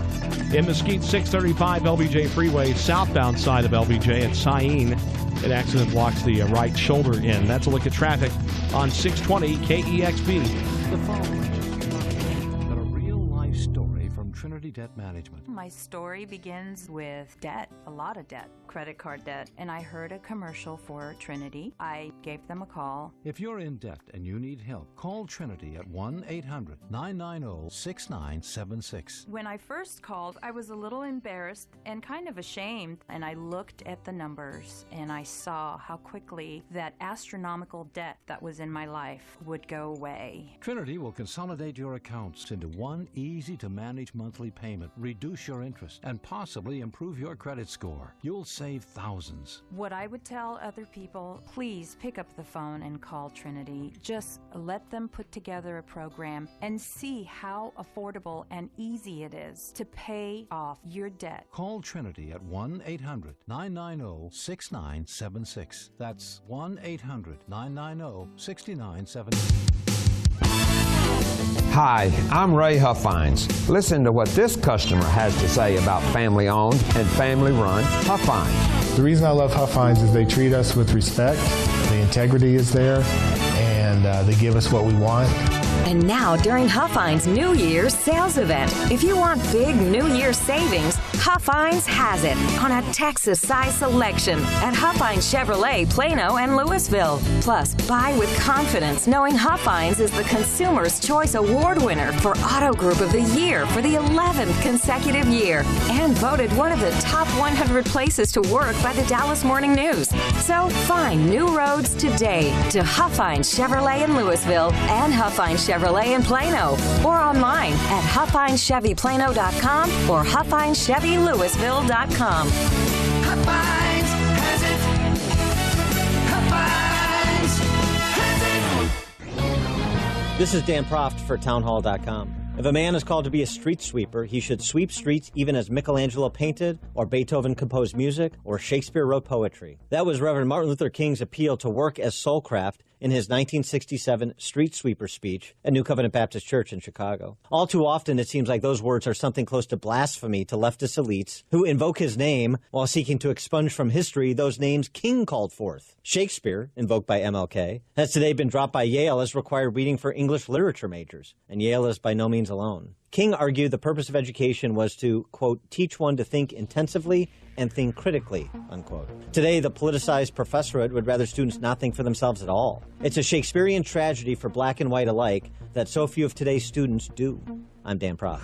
In Mesquite, 635 LBJ Freeway, southbound side of LBJ at Syene. An accident blocks the right shoulder in. That's a look at traffic on 620 KEXB. The following is a real-life story from Trinity Debt Management. My story begins with debt, a lot of debt, credit card debt, and I heard a commercial for Trinity. I gave them a call. If you're in debt and you need help, call Trinity at 1-800-990-6976. When I first called, I was a little embarrassed and kind of ashamed, and I looked at the numbers and I saw how quickly that astronomical debt that was in my life would go away. Trinity will consolidate your accounts into one easy-to-manage monthly payment, reduce your interest, and possibly improve your credit score. You'll save thousands. What I would tell other people, please pick up the phone and call Trinity. Just let them put together a program and see how affordable and easy it is to pay off your debt. Call Trinity at 1-800-990-6976. That's 1-800-990-6976. Hi, I'm Ray Huffines. Listen to what this customer has to say about family-owned and family-run Huffines. The reason I love Huffines is they treat us with respect, the integrity is there, and they give us what we want. And now during Huffines' New Year's sales event, if you want big New Year's savings, Huffines has it on a Texas-size selection at Huffines Chevrolet, Plano, and Louisville. Plus, buy with confidence knowing Huffines is the Consumer's Choice Award winner for Auto Group of the Year for the 11th consecutive year and voted one of the top 100 places to work by the Dallas Morning News. So find new roads today to Huffines Chevrolet in Louisville and Huffines Chevrolet in Plano, or online at HuffinesChevyPlano.com or HuffinesChevyLouisville.com. Huffines has it. Huffines has it. This is Dan Proft for townhall.com. If a man is called to be a street sweeper, he should sweep streets even as Michelangelo painted, or Beethoven composed music, or Shakespeare wrote poetry. That was Reverend Martin Luther King's appeal to work as soulcraft in his 1967 street sweeper speech at New Covenant Baptist Church in Chicago. All too often, it seems like those words are something close to blasphemy to leftist elites who invoke his name while seeking to expunge from history those names King called forth. Shakespeare, invoked by MLK, has today been dropped by Yale as required reading for English literature majors, and Yale is by no means alone. King argued the purpose of education was to, quote, teach one to think intensively and think critically, unquote. Today, the politicized professorate would rather students not think for themselves at all. It's a Shakespearean tragedy for black and white alike that so few of today's students do. I'm Dan Proft.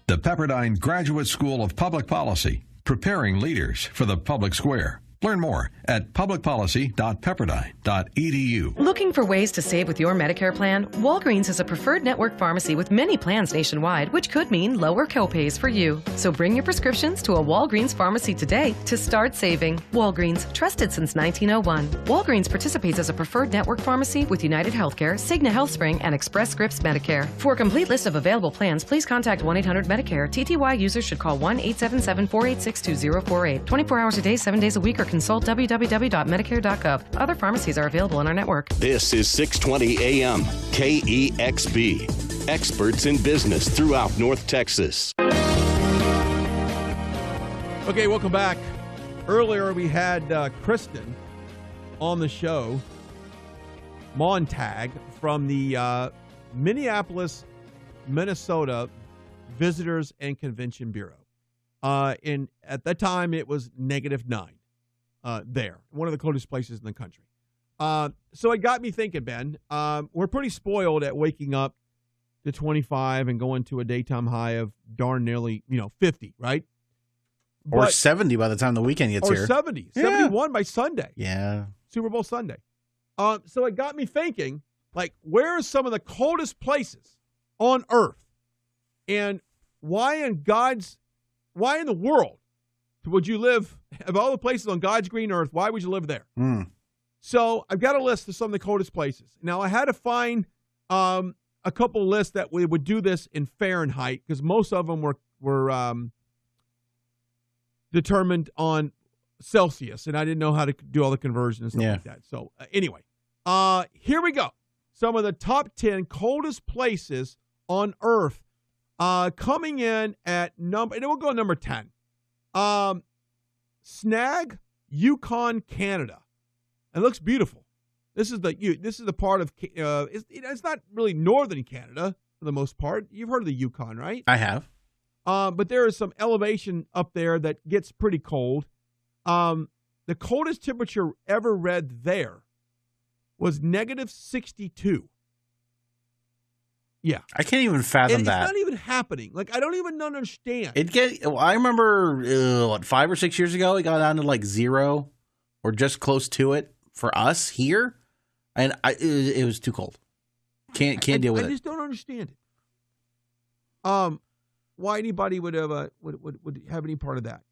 The Pepperdine Graduate School of Public Policy, preparing leaders for the public square. Learn more at publicpolicy.pepperdine.edu. Looking for ways to save with your Medicare plan? Walgreens is a preferred network pharmacy with many plans nationwide, which could mean lower copays for you. So bring your prescriptions to a Walgreens pharmacy today to start saving. Walgreens, trusted since 1901. Walgreens participates as a preferred network pharmacy with United Healthcare, Cigna HealthSpring, and Express Scripts Medicare. For a complete list of available plans, please contact 1-800-MEDICARE. TTY users should call 1-877-486-2048. 24 hours a day, 7 days a week, or consult www.medicare.gov. Other pharmacies are available in our network. This is 620 AM, KEXB. Experts in business throughout North Texas. Okay, welcome back. Earlier we had Kristen on the show, Montag, from the Minneapolis, Minnesota Visitors and Convention Bureau. And at that time it was -9. There, one of the coldest places in the country. So it got me thinking, Ben, we're pretty spoiled at waking up to 25 and going to a daytime high of darn nearly, 50, right? Or 70 by the time the weekend gets here. Or 70, 71 by Sunday. Yeah. Super Bowl Sunday. So it got me thinking, like, where are some of the coldest places on earth? And why in the world would you live, of all the places on God's green earth, why would you live there? So I've got a list of some of the coldest places. Now, I had to find a couple lists that we would do this in Fahrenheit, because most of them were determined on Celsius, and I didn't know how to do all the conversions and stuff like that. So anyway, here we go. Some of the top 10 coldest places on earth, coming in at number, and we'll go number 10. Snag, Yukon, Canada. It looks beautiful. This is the part of it's not really northern Canada for the most part. You've heard of the Yukon, right? I have. But there is some elevation up there that gets pretty cold. The coldest temperature ever read there was -62. Yeah, I can't even fathom that. It's not even happening. Like, I don't even understand. I remember 5 or 6 years ago, it got down to like 0 or just close to it for us here, and it was too cold. Can't deal with it. I just don't understand it. Why anybody would have would have any part of that?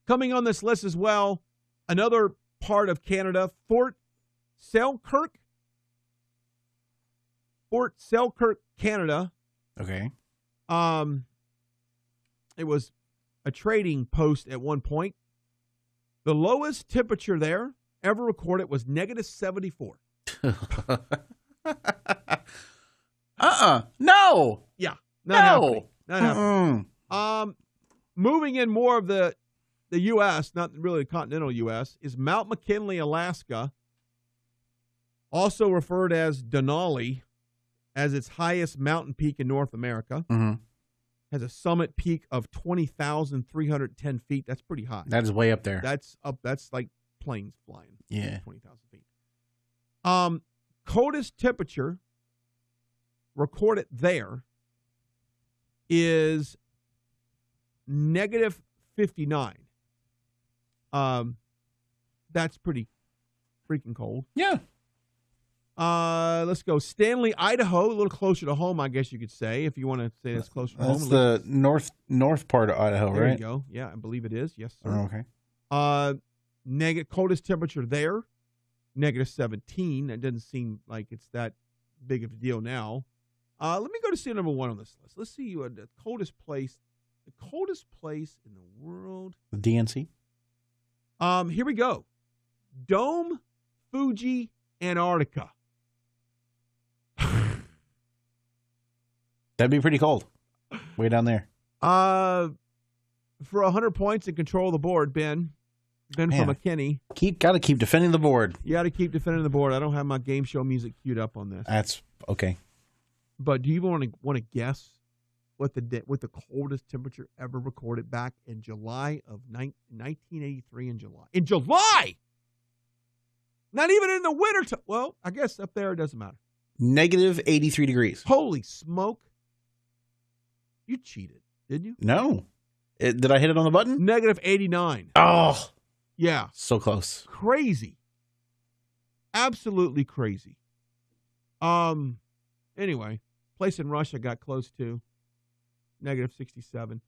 Coming on this list as well, another part of Canada, Fort Selkirk, Canada. Okay. It was a trading post at one point. The lowest temperature there ever recorded was -74. No. Yeah. Not happening. Moving in more of the U.S., not really the continental U.S., is Mount McKinley, Alaska. also referred as Denali, as its highest mountain peak in North America. Mm-hmm. Has a summit peak of 20,310 feet. That's pretty high. That is way up there. That's up. That's like planes flying. Yeah. 20,000 feet. Coldest temperature recorded there is negative 59. That's pretty freaking cold. Yeah. Let's go. Stanley, Idaho, a little closer to home, I guess you could say, if you want to say it's closer to home. That's the north part of Idaho, there right? There you go. Yeah, I believe it is. Yes, sir. Oh, okay. Coldest temperature there, negative 17. That doesn't seem like it's that big of a deal now. Let me go to see number one on this list. Let's see the coldest place in the world. The DNC? Here we go. Dome, Fuji, Antarctica. That'd be pretty cold. Way down there. For 100 points and control of the board, Ben from McKinney. Got to keep defending the board. You got to keep defending the board. I don't have my game show music queued up on this. That's okay. But do you want to guess what the coldest temperature ever recorded back in July of 1983 in July? In July! Not even in the winter. Well, I guess up there it doesn't matter. Negative 83 degrees. Holy smoke. You cheated, didn't you? No. Did I hit it on the button? Negative 89. Oh. Yeah. So close. Crazy. Absolutely crazy. Anyway, place in Russia got close to negative 67.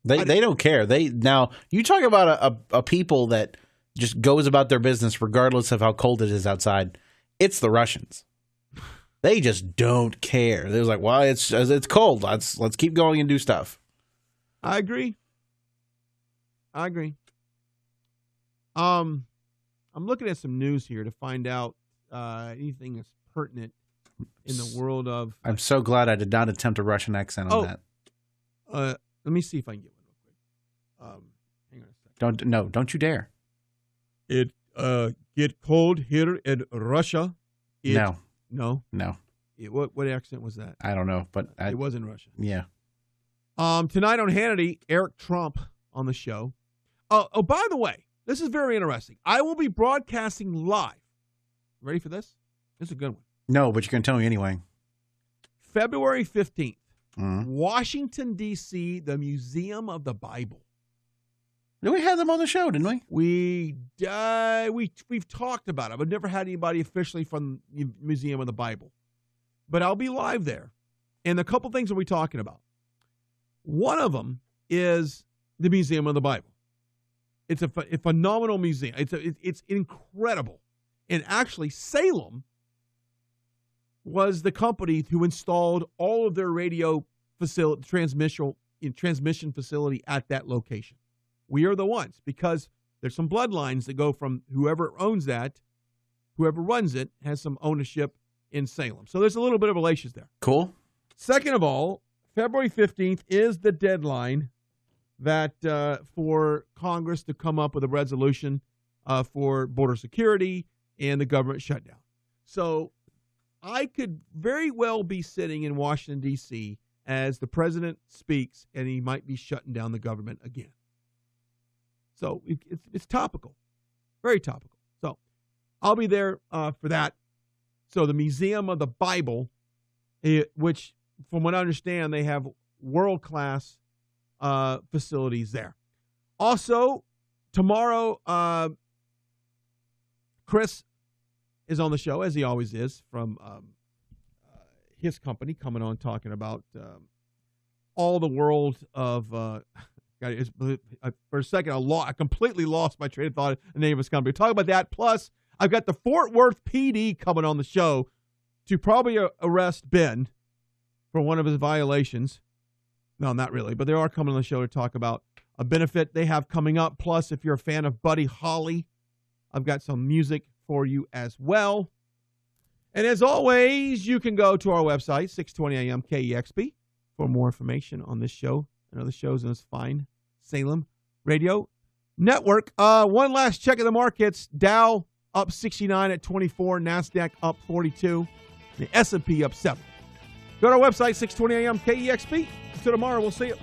They don't care. Now you talk about a people that just goes about their business regardless of how cold it is outside. It's the Russians. They just don't care. They're like, well, it's cold. Let's keep going and do stuff. I agree. I'm looking at some news here to find out anything that's pertinent in the world of. I'm so glad I did not attempt a Russian accent on that. Let me see if I can get one real quick. Hang on a second. Don't you dare. It get cold here in Russia. No. What accent was that? I don't know, but it was in Russia. Yeah. Tonight on Hannity, Eric Trump on the show. Oh, by the way, this is very interesting. I will be broadcasting live. Ready for this? This is a good one. No, but you're going to tell me anyway. February 15th, Washington, D.C., the Museum of the Bible. We had them on the show, didn't we? We've talked about it. I've never had anybody officially from the Museum of the Bible. But I'll be live there. And a couple things are we talking about. One of them is the Museum of the Bible. It's a phenomenal museum. It's incredible. And actually, Salem was the company who installed all of their radio transmission facility at that location. We are the ones, because there's some bloodlines that go from whoever owns that, whoever runs it, has some ownership in Salem. So there's a little bit of relations there. Cool. Second of all, February 15th is the deadline that for Congress to come up with a resolution for border security and the government shutdown. So I could very well be sitting in Washington, D.C. as the president speaks, and he might be shutting down the government again. So it's topical, very topical. So I'll be there for that. So the Museum of the Bible, which from what I understand, they have world-class facilities there. Also, tomorrow, Chris is on the show, as he always is, from his company, coming on talking about all the world of for a second, I completely lost my train of thought in the name of his company. Talk about that. Plus, I've got the Fort Worth PD coming on the show to probably arrest Ben for one of his violations. No, not really, but they are coming on the show to talk about a benefit they have coming up. Plus, if you're a fan of Buddy Holly, I've got some music for you as well. And as always, you can go to our website, 620 AM KEXP, for more information on this show and other shows in this fine Salem Radio Network. One last check of the markets. Dow up 69 at 24. NASDAQ up 42. The S&P up 7. Go to our website, 620 AM KEXP. Till tomorrow, we'll see you.